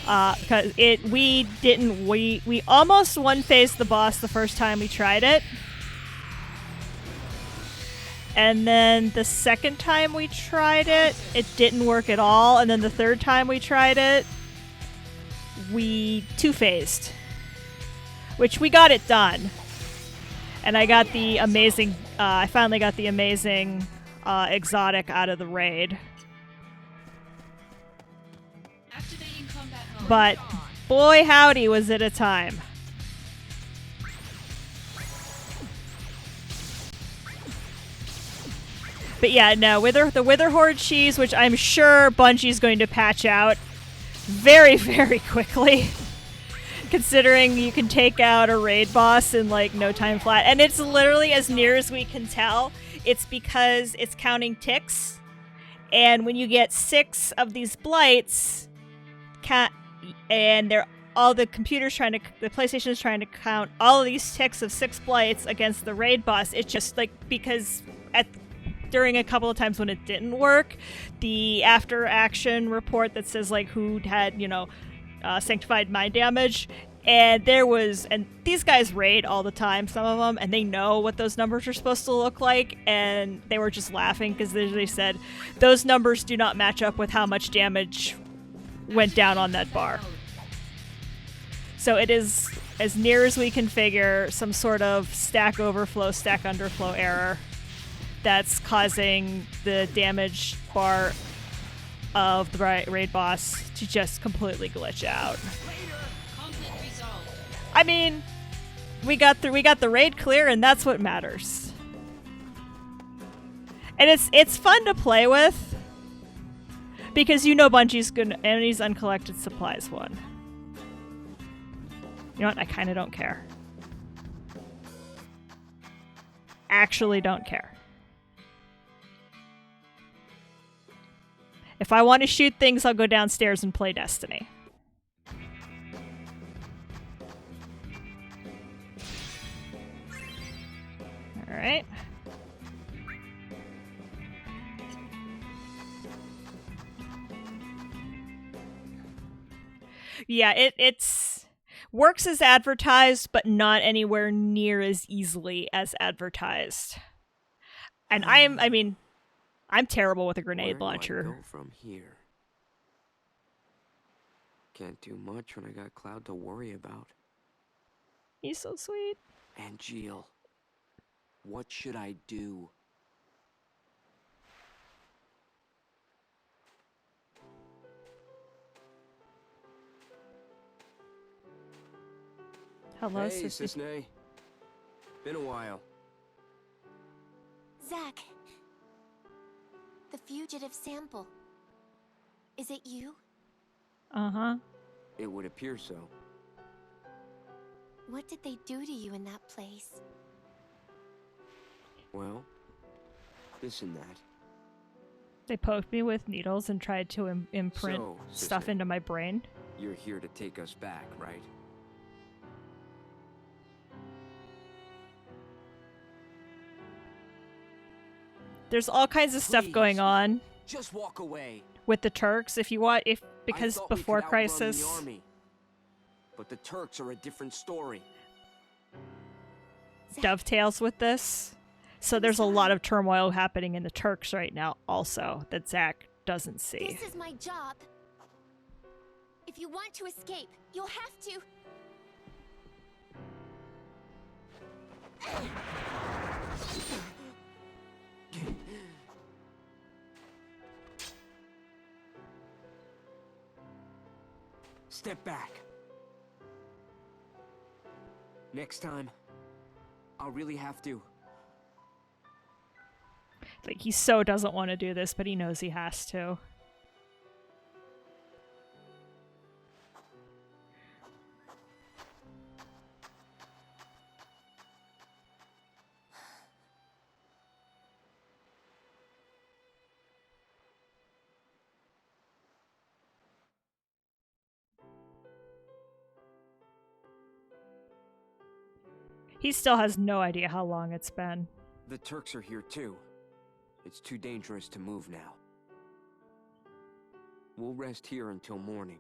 Cause we almost one-phased the boss the first time we tried it. And then the second time we tried it, it didn't work at all. And then the third time we tried it, we two-phased. Which we got it done. And I got the amazing, I finally got the amazing exotic out of the raid. Activating combat mode. But boy howdy was it a time. But yeah, no, the Wither Horde cheese, which I'm sure Bungie's going to patch out very, very quickly. Considering you can take out a raid boss in like no time flat. And it's literally, as near as we can tell, it's because it's counting ticks. And when you get 6 of these blights, and all the computer's the PlayStation is trying to count all of these ticks of 6 blights against the raid boss. It's just like, because during a couple of times when it didn't work, the after action report that says like who had, sanctified mind damage, and these guys raid all the time, some of them, and they know what those numbers are supposed to look like, and they were just laughing because they said those numbers do not match up with how much damage went down on that bar. So it is, as near as we can figure, some sort of stack overflow, stack underflow error that's causing the damage bar of the raid boss to just completely glitch out. Conflict resolved. I mean, we got the raid clear, and that's what matters. And it's fun to play with because Bungie's gonna enemies uncollected supplies one. You know what? I kind of don't care. Actually, don't care. If I want to shoot things, I'll go downstairs and play Destiny. Alright. Yeah, it's works as advertised, but not anywhere near as easily as advertised. And I'm terrible with a grenade Where launcher. do I go from here? Can't do much when I got Cloud to worry about. He's so sweet. And Jill, what should I do? Hello, Hey, Sissy. Sisney. Been a while. Zack. The fugitive sample. Is it you? Uh-huh. It would appear so. What did they do to you in that place? Well, this and that. They poked me with needles and tried to imprint So, stuff sister. into my brain. You're here to take us back, right? There's all kinds of stuff going Please. on Just walk away. with the Turks. If you want, I because thought we before could outrun Crisis, the army. But the Turks are a different story. Zack, dovetails with this. So there's a lot of turmoil happening in the Turks right now, also that Zack doesn't see. this is my job. If you want to escape, you'll have to. Step back. Next time, I'll really have to. Like, he so doesn't want to do this, but he knows he has to. He still has no idea how long it's been. The Turks are here too. It's too dangerous to move now. We'll rest here until morning.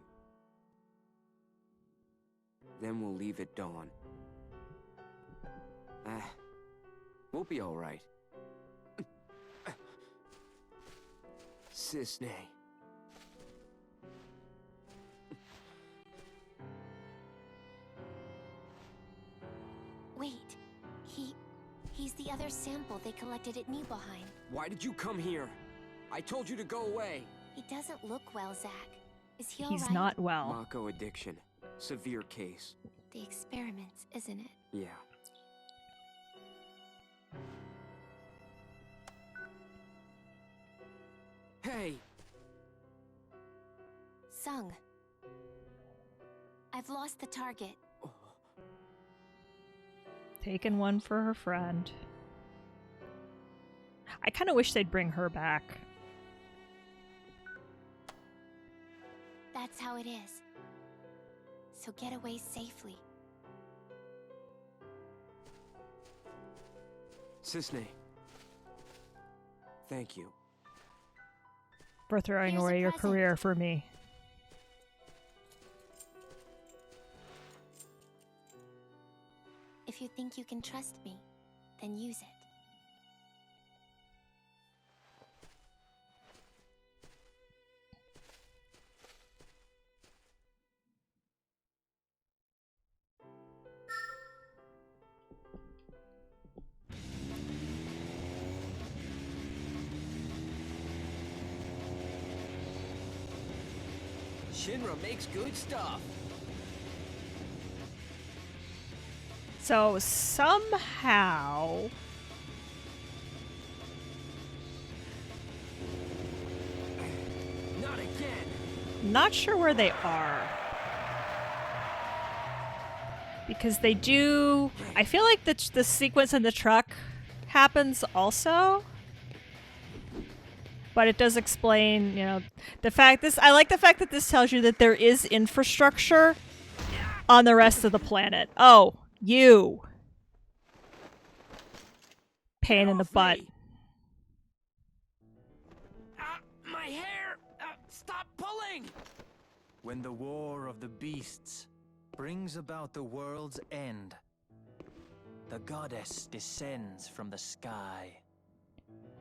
Then we'll leave at dawn. We'll be all right. Sisney. Wait. He's the other sample they collected at Nibelheim. Why did you come here? I told you to go away. He doesn't look well, Zack. Is he He's alright? not well. Mako addiction. Severe case. The experiments, isn't it? Yeah. Hey! Sung. I've lost the target. Taking one for her friend. I kind of wish they'd bring her back. That's how it is. So get away safely. Sisney. Thank you. For throwing Here's a away your present. career for me. If you think you can trust me, then use it. Shinra makes good stuff. So somehow Not again. not sure where they are. Because they do... I feel like the sequence in the truck happens also. But it does explain, you know, the fact this... I like the fact that this tells you that there is infrastructure on the rest of the planet. Oh, you. pain in the butt. My hair! Stop pulling! When the war of the beasts brings about the world's end, the goddess descends from the sky.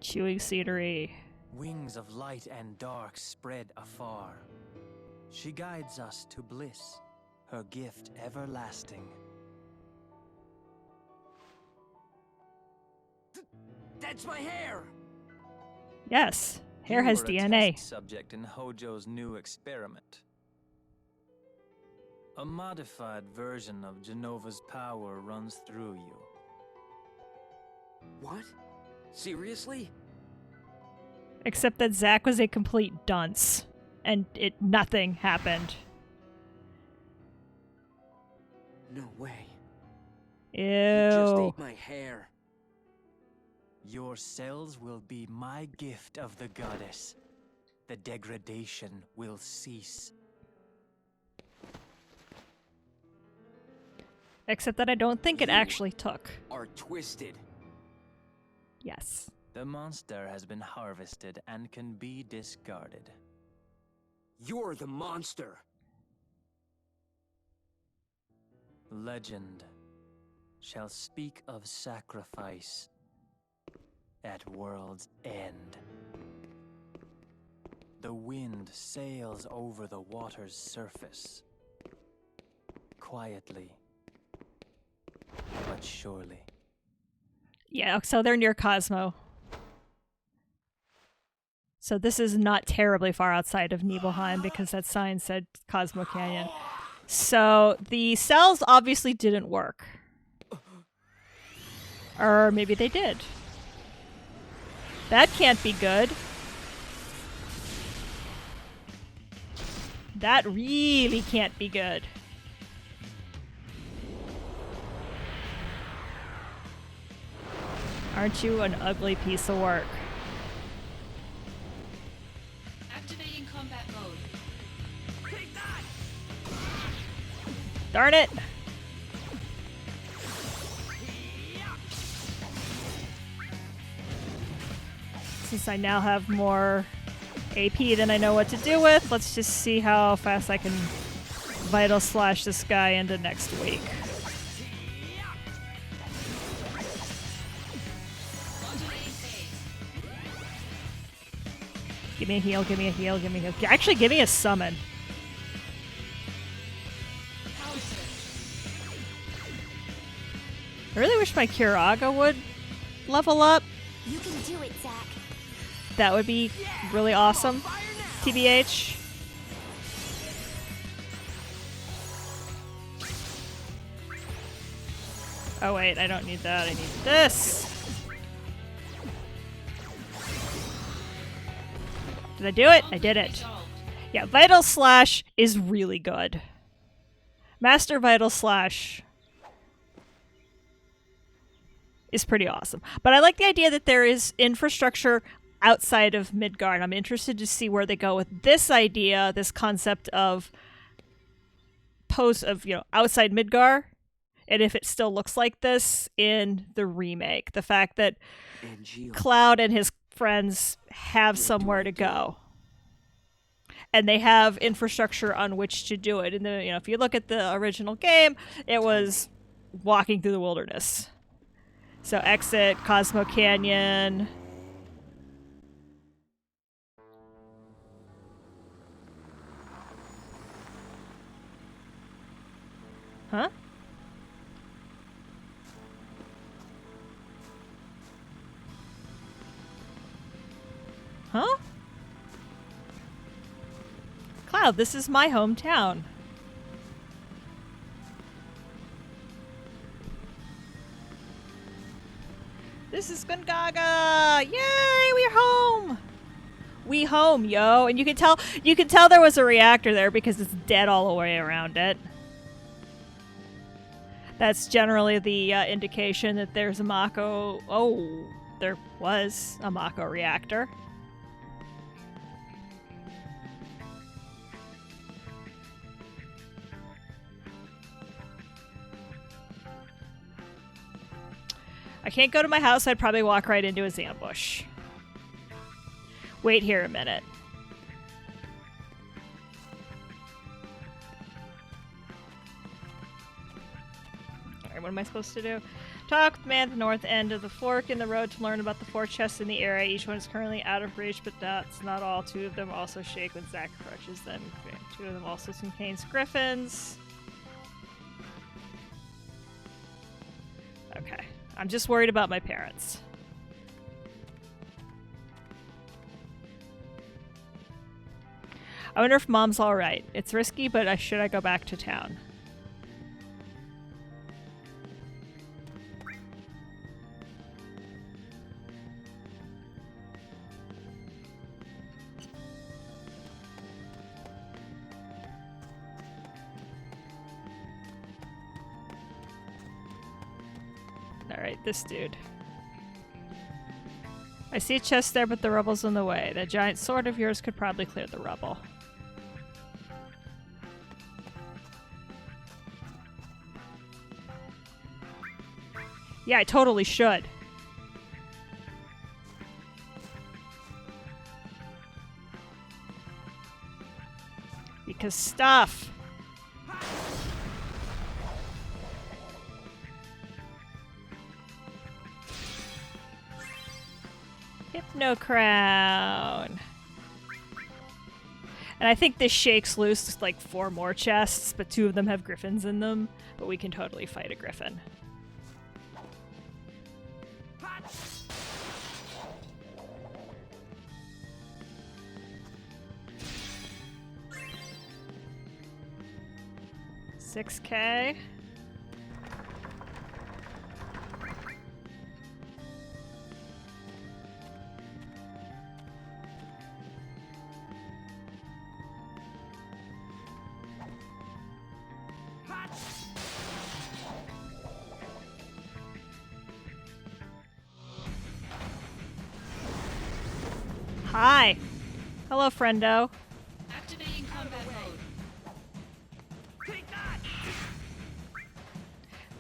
Chewing scenery. Wings of light and dark spread afar. She guides us to bliss, her gift everlasting. That's my hair! Yes, hair You has were a DNA. test subject in Hojo's new experiment. A modified version of Genova's power runs through you. What? Seriously? Except that Zack was a complete dunce, and nothing happened. No way. Ew. You just ate my hair. Your cells will be my gift of the goddess. The degradation will cease. Except that I don't think it You actually took. Are twisted. Yes. The monster has been harvested and can be discarded. You're the monster. Legend shall speak of sacrifice at world's end. The wind sails over the water's surface, quietly but surely. Yeah, so they're near Cosmo. So this is not terribly far outside of Nibelheim because that sign said Cosmo Canyon. So the cells obviously didn't work. Or maybe they did. That can't be good. That really can't be good. Aren't you an ugly piece of work? Activating combat mode. Take that! Darn it! Since I now have more AP than I know what to do with, let's just see how fast I can Vital Slash this guy into next week. Modulating phase. Give me a heal, give me a heal, give me a heal. Actually, give me a summon. Power surge. I really wish my Curaga would level up. You can do it, Zack. That would be really awesome. TBH. Oh wait, I don't need that. I need this. Did I do it? I did it. Resolved. Yeah, Vital Slash is really good. Master Vital Slash is pretty awesome. But I like the idea that there is infrastructure outside of Midgard. I'm interested to see where they go with this idea, this concept of outside Midgard, and if it still looks like this in the remake. The fact that Angeal. Cloud and his friends have somewhere to go. And they have infrastructure on which to do it. And if you look at the original game, it was walking through the wilderness. So exit, Cosmo Canyon. Huh? Huh? Cloud, this is my hometown. This is Gungaga! Yay, we're home! We home, yo. And you can tell there was a reactor there because it's dead all the way around it. That's generally the indication that there's a Mako. Oh, there was a Mako reactor. I can't go to my house. I'd probably walk right into his ambush. Wait here a minute. Alright, what am I supposed to do? Talk with the man at the north end of the fork in the road to learn about the 4 chests in the area. Each one is currently out of reach, but that's not all. 2 of them also shake when Zack approaches them. 2 of them also contains griffins. Okay. I'm just worried about my parents. I wonder if Mom's alright. It's risky, but should I go back to town? Alright, this dude. I see a chest there, but the rubble's in the way. That giant sword of yours could probably clear the rubble. Yeah, I totally should. Because stuff. Hypno Crown. And I think this shakes loose like 4 more chests, but 2 of them have griffins in them. But we can totally fight a griffin. $6K. Hi. Hello, friendo. Activating combat mode.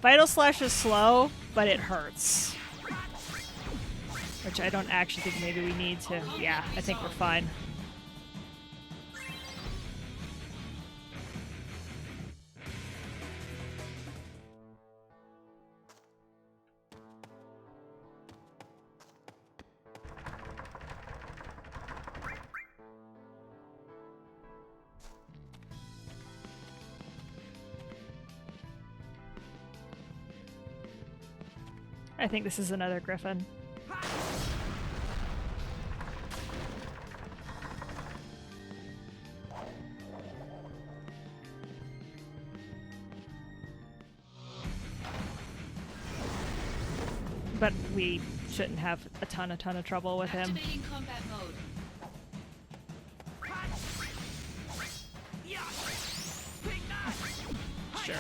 Vital Slash is slow, but it hurts. Which I don't actually think maybe we need to. Yeah, I think we're fine. I think this is another griffin. But we shouldn't have a ton of trouble with him. Activating combat mode. Sure.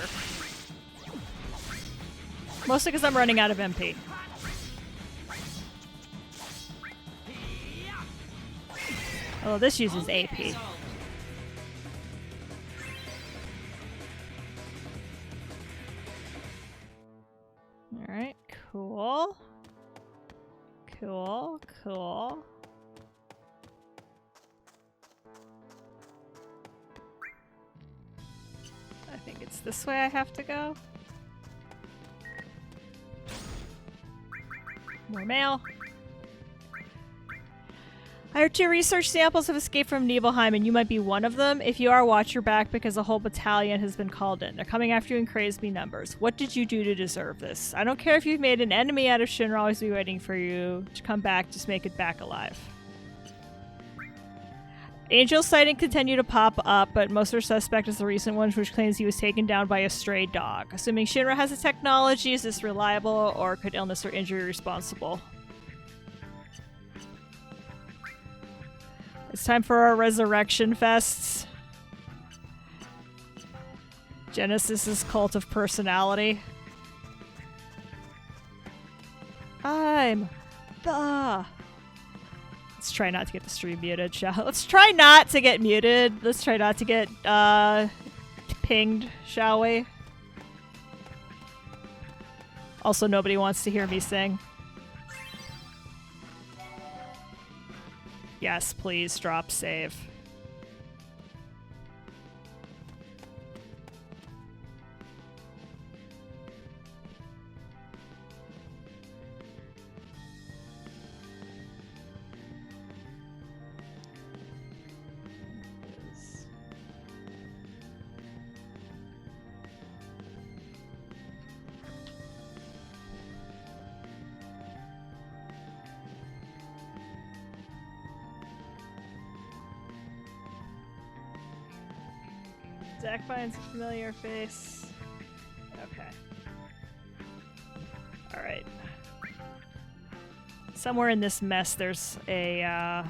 Mostly because I'm running out of MP. Oh, this uses AP. Resolved. Alright, cool. Cool, cool. I think it's this way I have to go. More mail. I heard 2 research samples have escaped from Nibelheim, and you might be one of them. If you are, watch your back because a whole battalion has been called in. They're coming after you in crazy numbers. What did you do to deserve this? I don't care if you've made an enemy out of Shinra, I'll always be waiting for you to come back. Just make it back alive. Angel sighting continue to pop up, but most of our suspect is the recent one, which claims he was taken down by a stray dog. Assuming Shinra has the technology, is this reliable, or could illness or injury be responsible? It's time for our resurrection fests. Genesis's cult of personality. I'm the... Let's try not to get the stream muted, Let's try not to get muted. Let's try not to get, pinged, shall we? Also, nobody wants to hear me sing. Yes, please drop save. Zach finds a familiar face. Okay. Alright. Somewhere in this mess there's a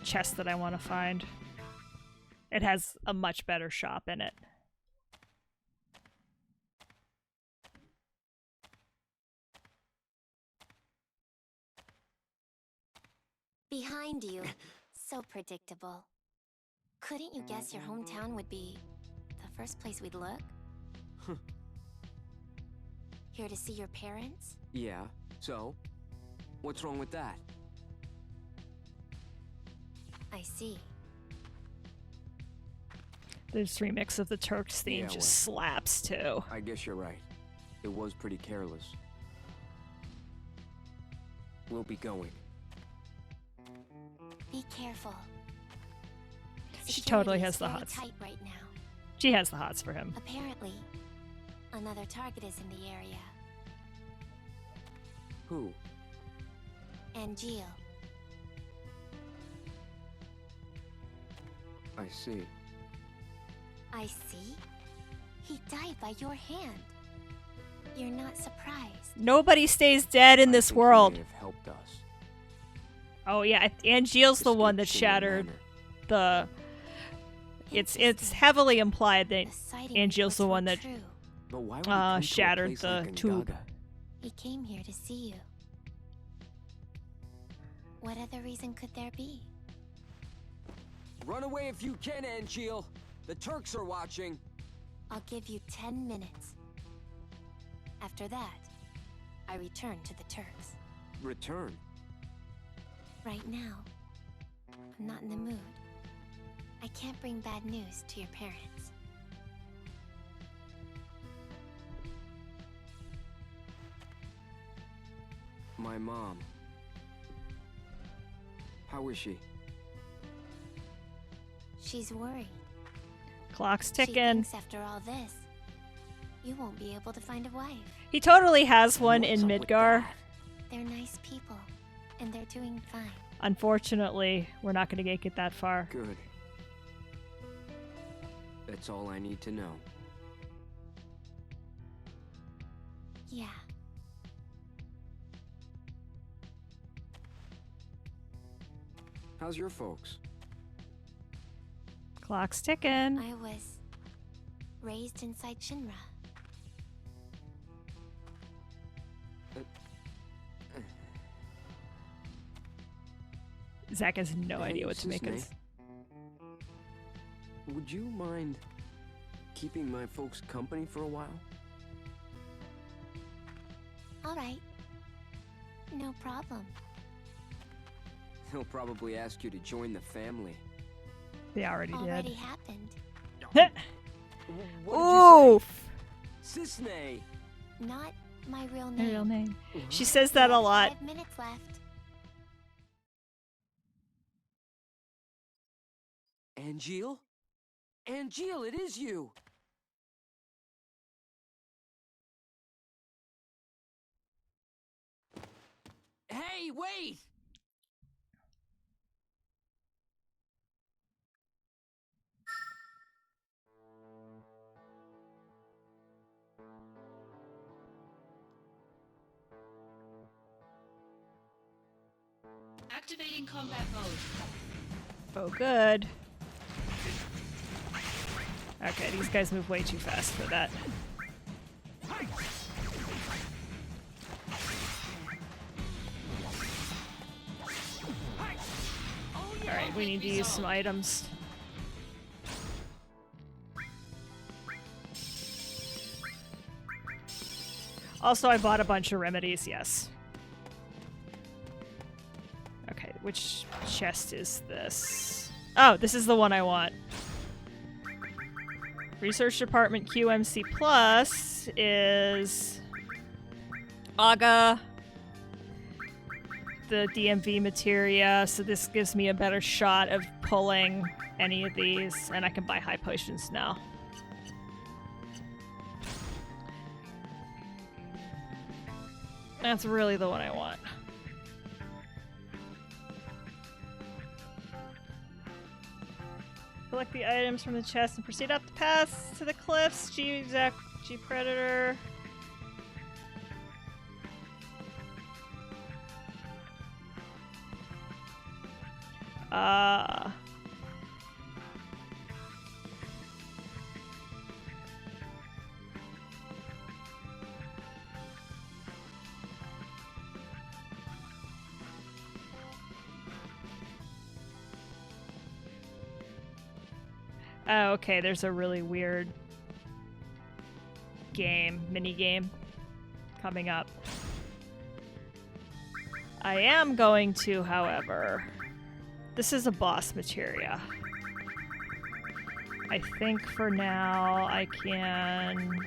chest that I want to find. It has a much better shop in it. Behind you. So predictable. Couldn't you guess your hometown would be the first place we'd look? Here to see your parents? Yeah, so? What's wrong with that? I see. This remix of the Turks theme Yeah, just slaps too. I guess you're right. It was pretty careless. We'll be going. Be careful. She totally Security has is the very hots. tight right now. She has the hots for him. Apparently, another target is in the area. Who? Angeal. I see. I see. He died by your hand. You're not surprised. Nobody stays dead in I this think he world. may have helped us. Oh yeah, Angeal's the one that Escaped single shattered manner. the. It's Interesting. heavily implied that The sighting Angeal's the reports were one that true. But why would he come to a shattered place the like tube. Gaga? He came here to see you. What other reason could there be? Run away if you can, Angeal. The Turks are watching. I'll give you 10 minutes. After that, I return to the Turks. Return. Right now, I'm not in the mood. I can't bring bad news to your parents. My mom. How is she? She's worried. clock's She ticking. thinks after all this, you won't be able to find a wife. He totally has one What's in up with Midgar. that? They're nice people, and they're doing fine. Unfortunately, we're not going to get that far. Good. That's all I need to know. Yeah. How's your folks? Clock's ticking. I was raised inside Shinra. Zach has no Hey, idea what to make of Sisney. this. Would you mind keeping my folks company for a while? All right. No problem. They'll probably ask you to join the family. They already Already did. happened. What did you Oof. say? Sisney. Not my real My name. real name. She says that We a have lot. 5 minutes left. Angeal? Angeal, it is you! Hey, wait! Activating combat mode. Oh, good. Okay, these guys move way too fast for that. Alright, we need to use some items. Also, I bought a bunch of remedies, yes. Okay, which chest is this? Oh, this is the one I want. Research Department QMC Plus is Aga, the DMV materia, so this gives me a better shot of pulling any of these, and I can buy high potions now. That's really the one I want. Collect the items from the chest and proceed up the path to the cliffs. G Predator. Oh, okay, there's a really weird mini game coming up. I am going to, however, this is a boss materia. I think for now I can...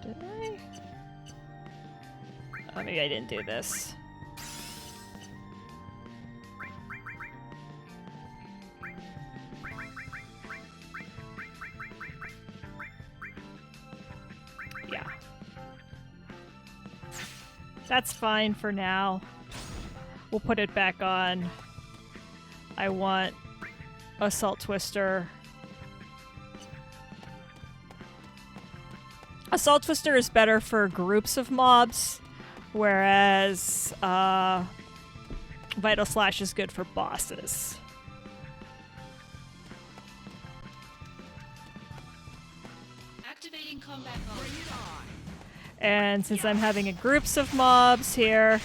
Did I? Oh, maybe I didn't do this. Yeah. That's fine for now. We'll put it back on. I want Assault Twister. Assault Twister is better for groups of mobs, whereas Vital Slash is good for bosses. Activating combat mode. And since I'm having groups of mobs here...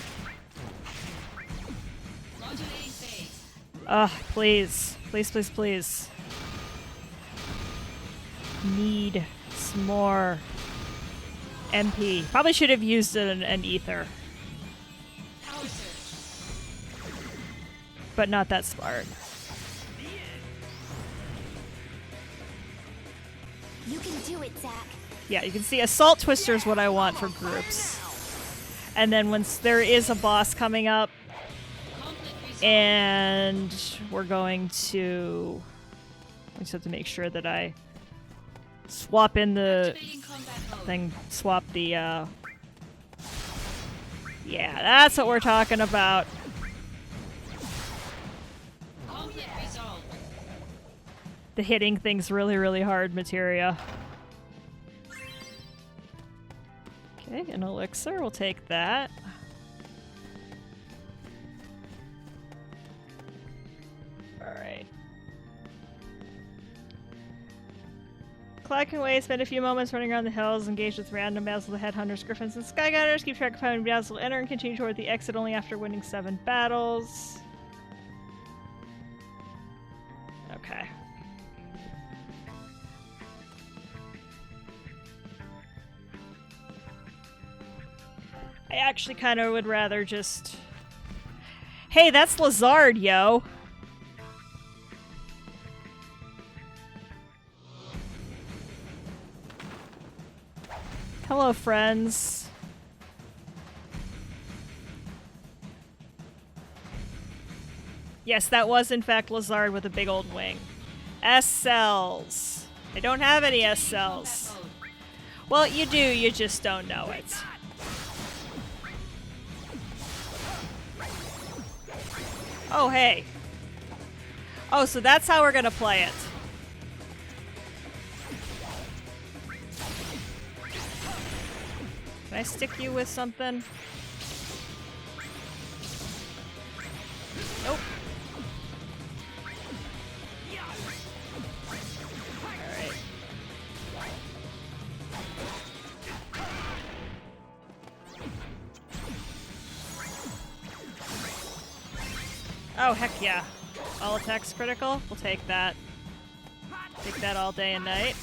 Modulating phase. Ugh, please. Please, please, please. Need some more MP. Probably should have used an ether. Power surge. But not that smart. You can do it, Zach. Yeah, you can see Assault Twister is what I want for groups. And then once there is a boss coming up, Conflict resolved. and we're going to... I just have to make sure that I swap in the Activating combat mode. thing, swap the, Yeah, that's what we're talking about. Conflict resolved. The hitting things really, really hard materia. Okay, an elixir, we'll take that. Alright. Clyde can wait, spend a few moments running around the hills, engage with random Basil headhunters, griffins, and skygunners, keep track of how many battles will enter, and continue toward the exit only after winning 7 battles. Okay. I actually kind of would rather just... Hey, that's Lazard, yo! Hello, friends. Yes, that was in fact Lazard with a big old wing. S-cells. I don't have any S-cells. Combat mode. Well, you do, you just don't know it. Oh, hey. Oh, so that's how we're gonna play it. Can I stick you with something? Nope. Alright. Oh, heck yeah. All attacks critical? We'll take that. Take that all day and night.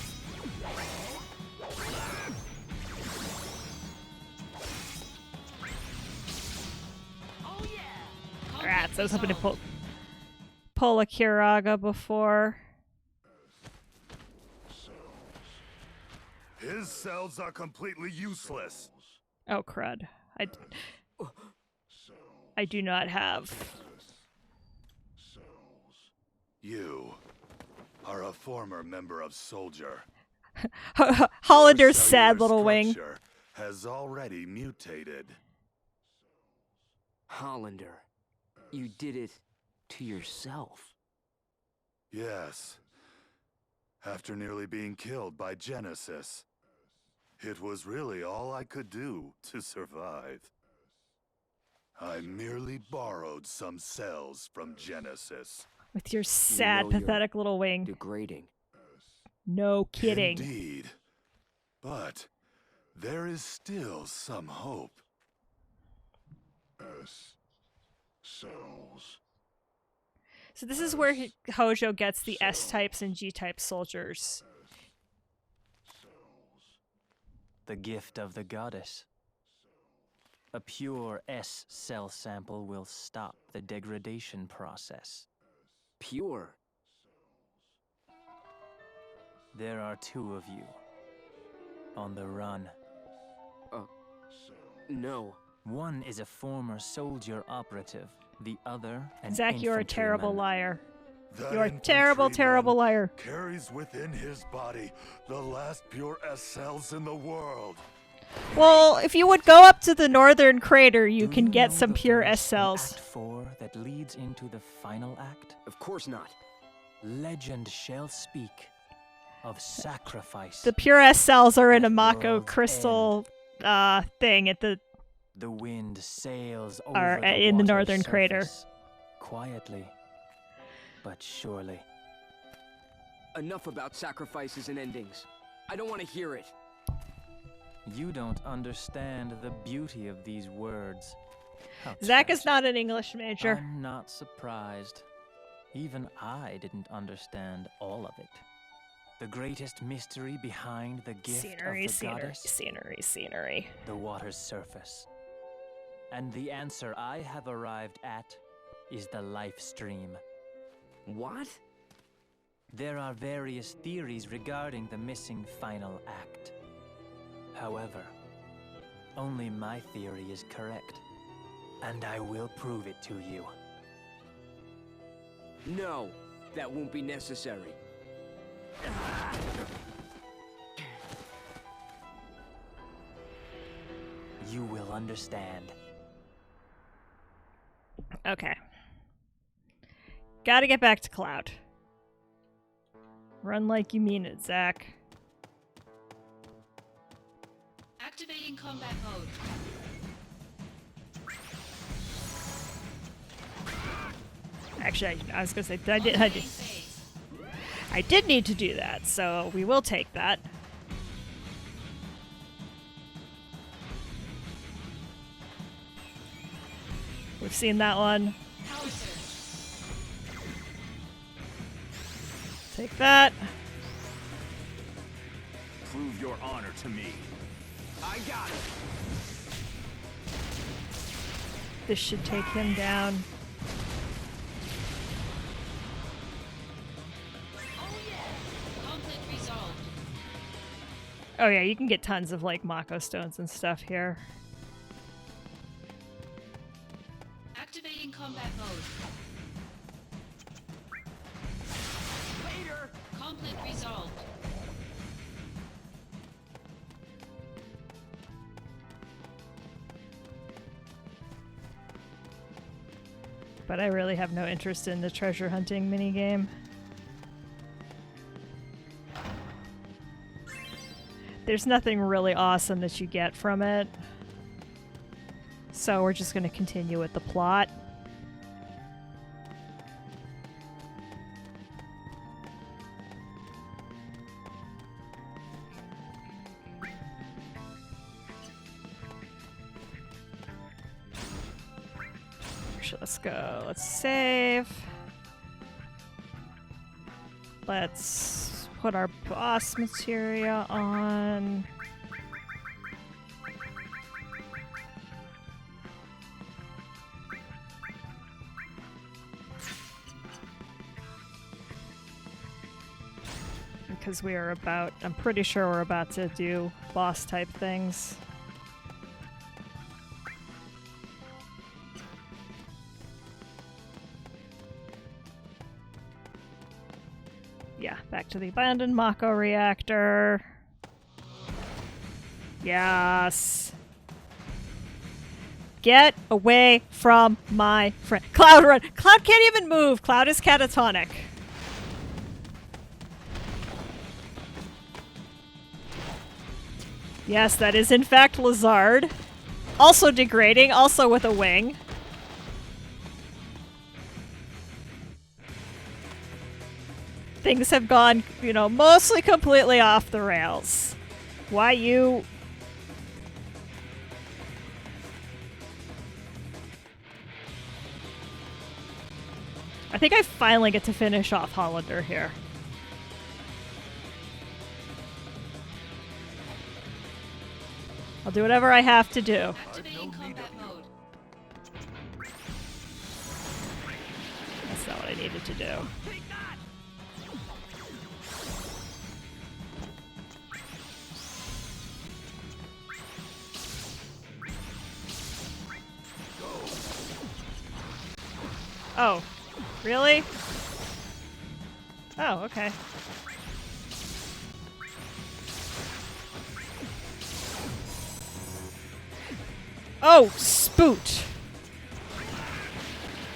Rats. I was hoping to pull a Kiraga before. His cells are completely useless. Oh, crud. I do not have. You are a former member of Soldier. Hollander's Your sad cellular little wing. structure has already mutated. Hollander, you did it to yourself. Yes. After nearly being killed by Genesis. It was really all I could do to survive. I merely borrowed some cells from Genesis. With your sad, You know pathetic little wing. Degrading. No kidding. Indeed. But there is still some hope. Cells. So this is where Hojo gets the S-types and G-type soldiers. The gift of the goddess. A pure S cell sample will stop the degradation process. Pure. There are 2 of you. On the run. No. One is a former soldier operative. The other, an Zach, you're a terrible infantryman. liar. That You're a terrible, infantryman terrible liar. carries within his body the last pure S cells in the world. Well, if you would go up to the northern crater, you Do can you get know some the pure verse S in cells. Act 4 that leads into the final act? Of course not. Legend shall speak of sacrifice. The pure S cells are in a At Mako world's crystal thing at the The wind sails Are, over the in the water's northern crater. surface, quietly, but surely. Enough about sacrifices and endings. I don't want to hear it. You don't understand the beauty of these words. How Zach is tragic. not an English major. I'm not surprised. Even I didn't understand all of it. The greatest mystery behind the gift Scenery, of the scenery, goddess, scenery, scenery. the water's surface. And the answer I have arrived at is the life stream. What? There are various theories regarding the missing final act. However, only my theory is correct, and I will prove it to you. No, that won't be necessary. You will understand. Okay. Gotta get back to Cloud. Run like you mean it, Zach. Activating combat mode. Actually, I was gonna say Modulating phase. I did need to do that, so we will take that. We've seen that one. Power surge. Take that. Prove your honor to me. I got it. This should take him down. Conflict resolved. Oh yeah, you can get tons of like Mako stones and stuff here. Activating combat mode. Later. Conflict resolved. But I really have no interest in the treasure hunting minigame. There's nothing really awesome that you get from it. So we're just going to continue with the plot. Actually, let's go. Let's save. Let's put our boss materia on. because I'm pretty sure we're about to do boss type things. Yeah, back to the abandoned Mako reactor. Yes. Get away from my friend. Cloud, run! Cloud can't even move! Cloud is catatonic. Yes, that is in fact Lazard. Also degrading, also with a wing. Things have gone, you know, mostly completely off the rails. Why you... I think I finally get to finish off Hollander here. I'll do whatever I have to do. Activating combat mode. That's not what I needed to do. Oh, really? Oh, okay. Oh, spoot!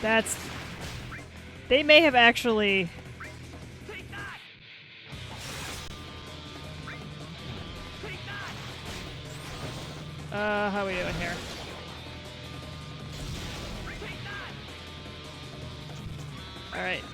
That's... They may have actually... how are we doing here? Alright,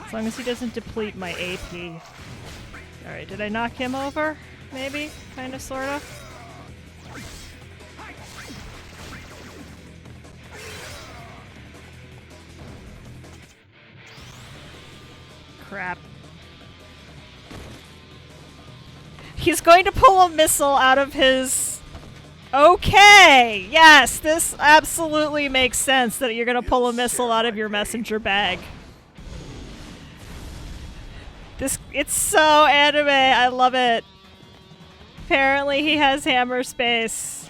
as long as he doesn't deplete my AP. Alright, did I knock him over? Maybe? Kinda, sorta? Crap. He's going to pull a missile out of his... Okay! Yes, this absolutely makes sense that you're gonna pull a missile out of your messenger bag. It's so anime, I love it. Apparently he has hammer space.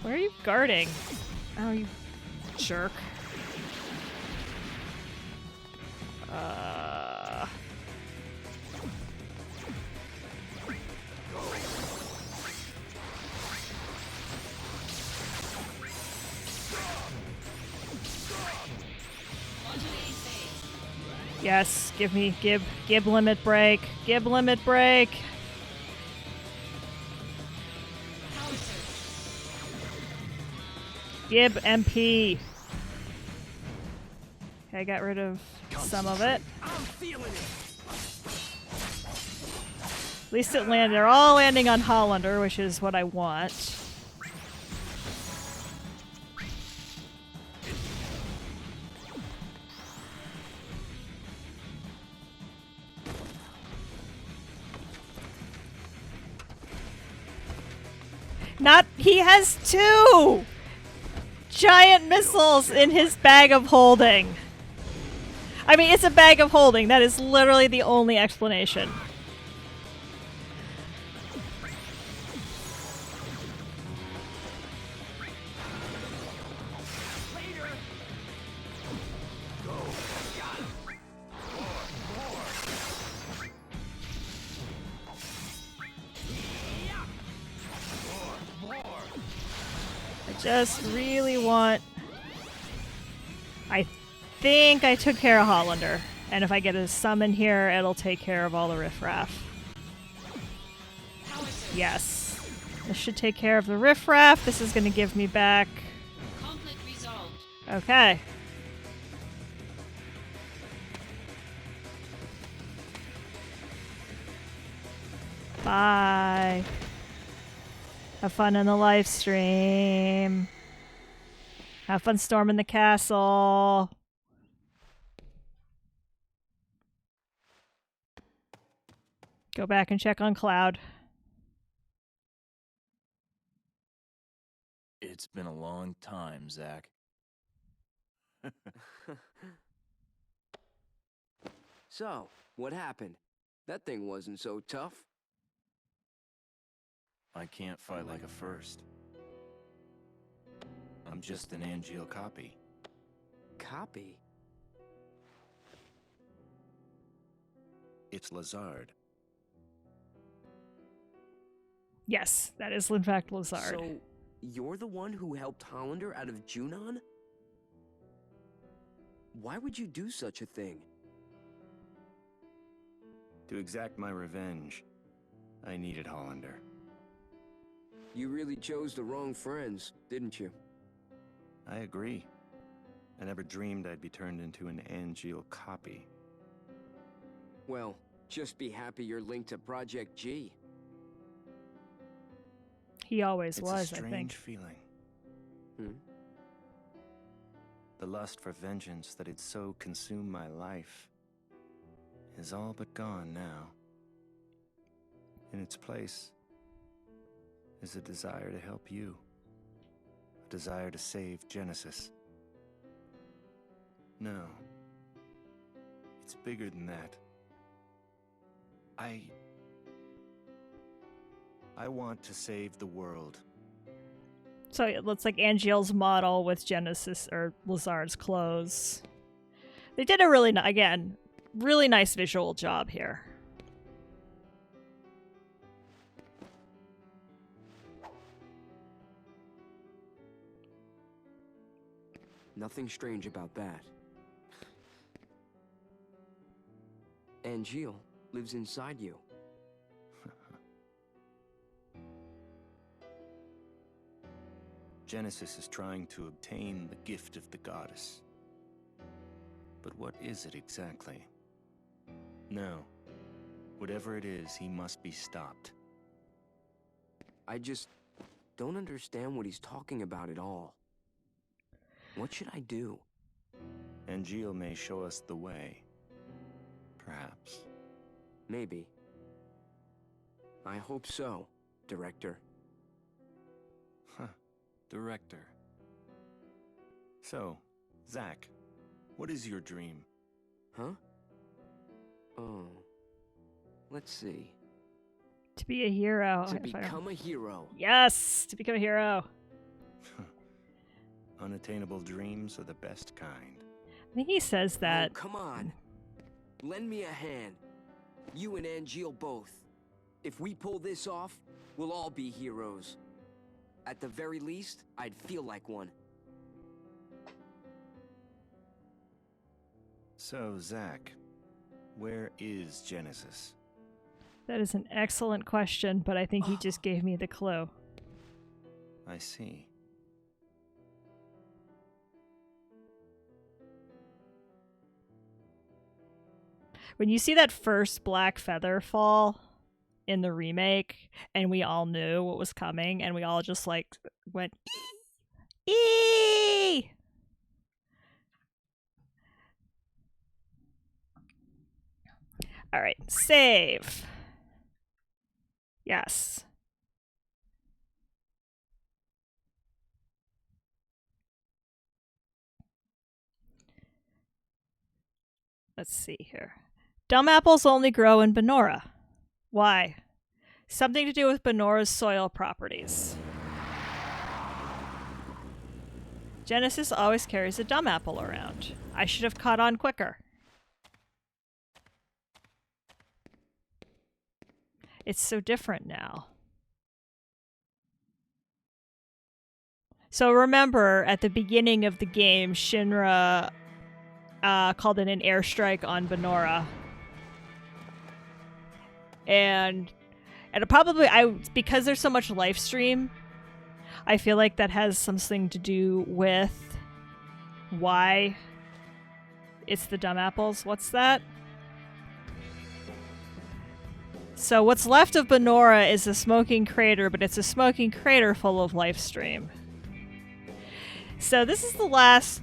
Where are you guarding? Oh, you jerk. Yes, give limit break. Give limit break. Gib MP. Okay, I got rid of some of it. At least it landed. They're all landing on Hollander, which is what I want. He has 2 giant missiles in his bag of holding. I mean, it's a bag of holding. That is literally the only explanation. Just really want... I think I took care of Hollander. And if I get a summon here, it'll take care of all the riffraff. Yes. This should take care of the riffraff. This is going to give me back... Conflict resolved. Okay. Bye. Have fun in the live stream. Have fun storming the castle. Go back and check on Cloud. It's been a long time, Zach. So, what happened? That thing wasn't so tough. I can't fight like a first. I'm just an Angeal copy. Copy? It's Lazard. Yes, that is in fact Lazard. So, you're the one who helped Hollander out of Junon? Why would you do such a thing? To exact my revenge, I needed Hollander. You really chose the wrong friends, didn't you? I agree. I never dreamed I'd be turned into an Angeal copy. Well, just be happy you're linked to Project G. He always It's was, a I strange think. feeling. Hmm? The lust for vengeance that had so consumed my life is all but gone now. In its place is a desire to help you. A desire to save Genesis. No. It's bigger than that. I want to save the world. So it looks like Angeal's model with Genesis or Lazard's clothes. They did a really, again, really nice visual job here. Nothing strange about that. Angeal lives inside you. Genesis is trying to obtain the gift of the goddess. But what is it exactly? No. Whatever it is, he must be stopped. I just don't understand what he's talking about at all. What should I do? Angeal may show us the way. Perhaps. Maybe. I hope so, Director. Director. So, Zach, what is your dream? Huh? Oh. Let's see. To be a hero. To become a hero. Yes! To become a hero. Unattainable dreams are the best kind. I think he says that. Oh, come on. Lend me a hand. You and Angeal both. If we pull this off, we'll all be heroes. At the very least, I'd feel like one. So, Zach, where is Genesis? That is an excellent question, but I think he just gave me the clue. I see. When you see that first black feather fall in the remake, and we all knew what was coming, and we all just like went, eee! All right, save. Yes. Let's see here. Dumb apples only grow in Benora. Why? Something to do with Benora's soil properties. Genesis always carries a dumb apple around. I should have caught on quicker. It's so different now. So remember, at the beginning of the game, Shinra called in an airstrike on Benora. And probably, because there's so much live stream, I feel like that has something to do with why it's the dumb apples. What's that? So what's left of Benora is a smoking crater, but it's a smoking crater full of life stream. So this is the last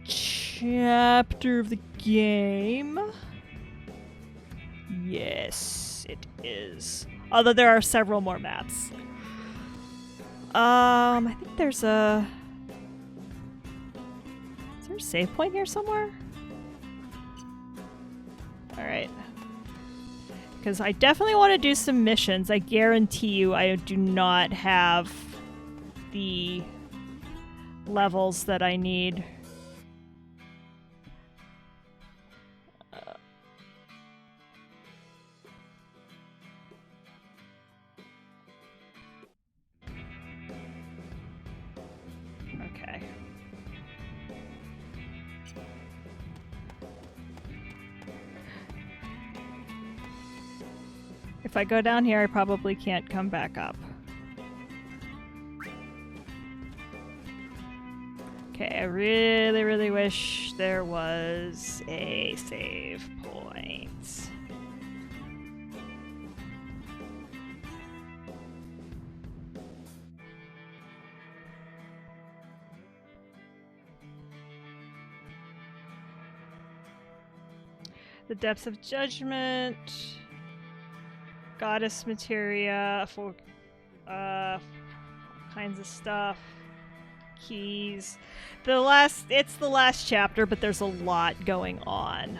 chapter of the game. Yes, it is. Although there are several more maps. I think there's a... Is there a save point here somewhere? Alright. Because I definitely want to do some missions. I guarantee you I do not have the levels that I need. Okay. If I go down here, I probably can't come back up. Okay, I really, really wish there was a save point. The Depths of Judgment, Goddess Materia, for kinds of stuff. Keys. It's the last chapter, but there's a lot going on.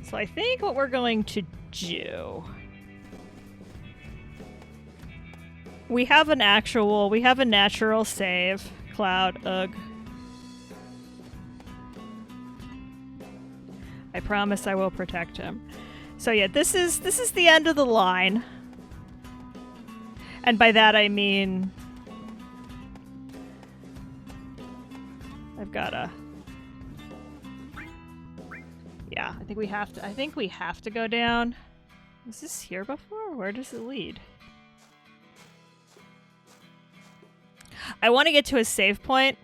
So I think what we're going to do... We have a natural save. Cloud, ugh. I promise I will protect him. So yeah, this is the end of the line. And by that I mean I've gotta... Yeah, I think we have to go down. Was this here before? Where does it lead? I want to get to a save point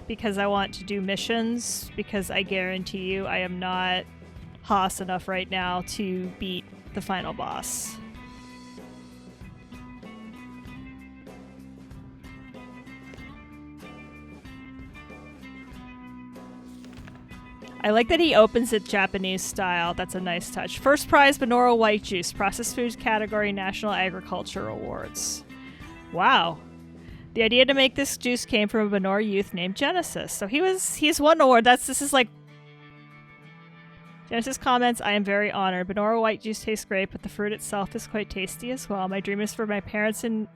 because I want to do missions, because I guarantee you I am not Haas enough right now to beat the final boss. I like that he opens it Japanese style. That's a nice touch. First prize, Benora White Juice. Processed Foods category, National Agriculture Awards. Wow. The idea to make this juice came from a Benora youth named Genesis. So he's won an award. This is like... Genesis comments, I am very honored. Benora White Juice tastes great, but the fruit itself is quite tasty as well. My dream is for my parents and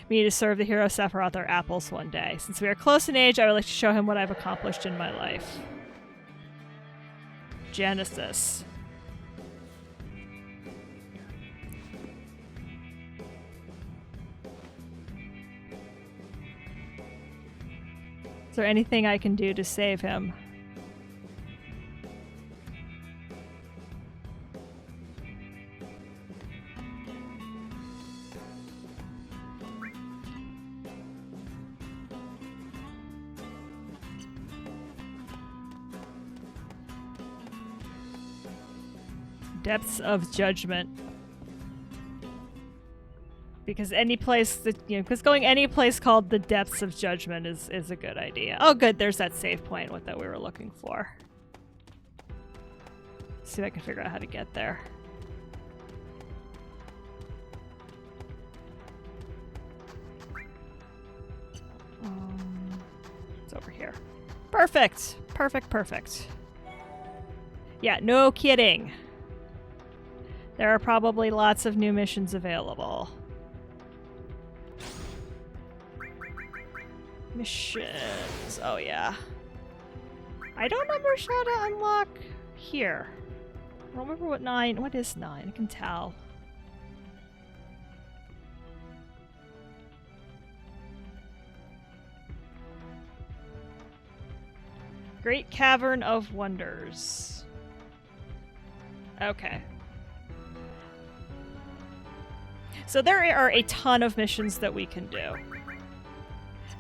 me to serve the hero Sephiroth their apples one day. Since we are close in age, I would like to show him what I've accomplished in my life. Genesis. Is there anything I can do to save him? Depths of Judgment. Because any place that, because going any place called the Depths of Judgment is a good idea. Oh good, there's that save point that we were looking for. Let's see if I can figure out how to get there. It's over here. Perfect! Perfect. Yeah, no kidding. There are probably lots of new missions available. Missions. Oh, yeah. I don't remember how to unlock here. I don't remember what 9... What is 9? I can tell. Great Cavern of Wonders. Okay. So there are a ton of missions that we can do.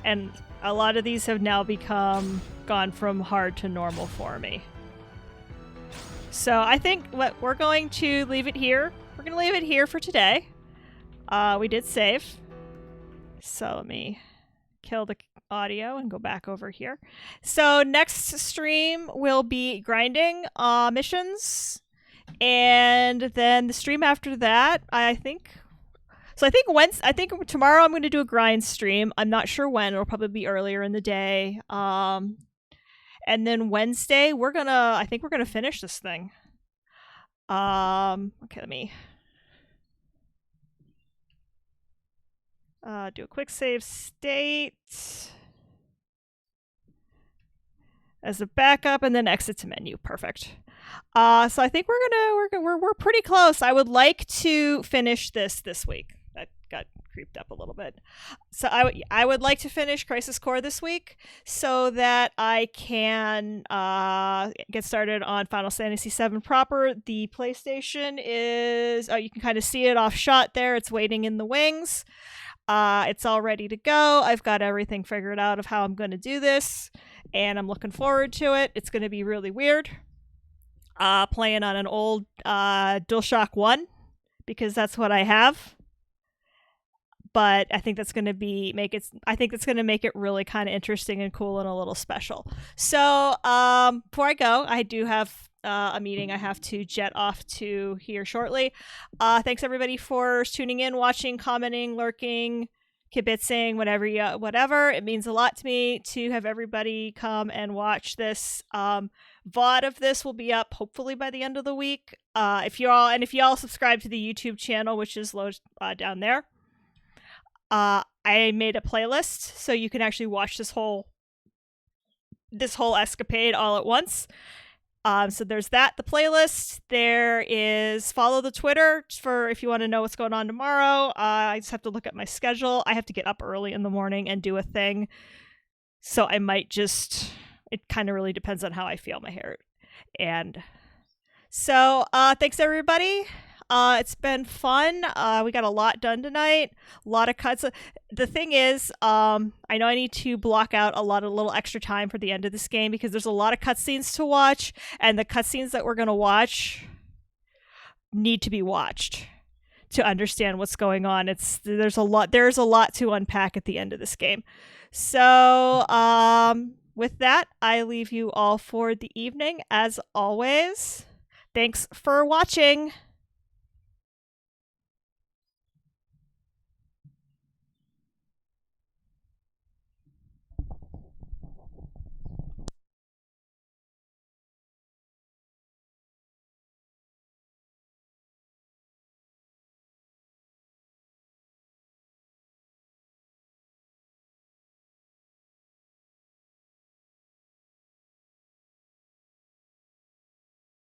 And a lot of these have now gone from hard to normal for me. So I think we're going to leave it here. We're going to leave it here for today. We did save. So let me kill the audio and go back over here. So next stream will be grinding missions. And then the stream after that, I think tomorrow I'm going to do a grind stream. I'm not sure when. It'll probably be earlier in the day. And then Wednesday, I think we're gonna finish this thing. Okay, let me do a quick save state as a backup, and then exit to menu. Perfect. So I think we're pretty close. I would like to finish this week. That got creeped up a little bit. So I would like to finish Crisis Core this week so that I can get started on Final Fantasy VII proper. The PlayStation is, you can kind of see it off shot there. It's waiting in the wings. It's all ready to go. I've got everything figured out of how I'm going to do this, and I'm looking forward to it. It's going to be really weird. Playing on an old DualShock 1 because that's what I have. But I think that's going to make it really kind of interesting and cool and a little special. So before I go, I do have a meeting I have to jet off to here shortly. Thanks everybody for tuning in, watching, commenting, lurking, kibitzing, whatever. It means a lot to me to have everybody come and watch this. VOD of this will be up hopefully by the end of the week. If y'all subscribe to the YouTube channel, which is down there. I made a playlist so you can actually watch this whole escapade all at once. So there's that, the playlist. There is follow the Twitter for if you want to know what's going on tomorrow. I just have to look at my schedule. I have to get up early in the morning and do a thing. So I might it kind of really depends on how I feel my hair. And so thanks everybody. It's been fun. We got a lot done tonight. A lot of cuts. The thing is, I know I need to block out a little extra time for the end of this game because there's a lot of cutscenes to watch, and the cutscenes that we're gonna watch need to be watched to understand what's going on. There's a lot to unpack at the end of this game. So, with that, I leave you all for the evening. As always, thanks for watching.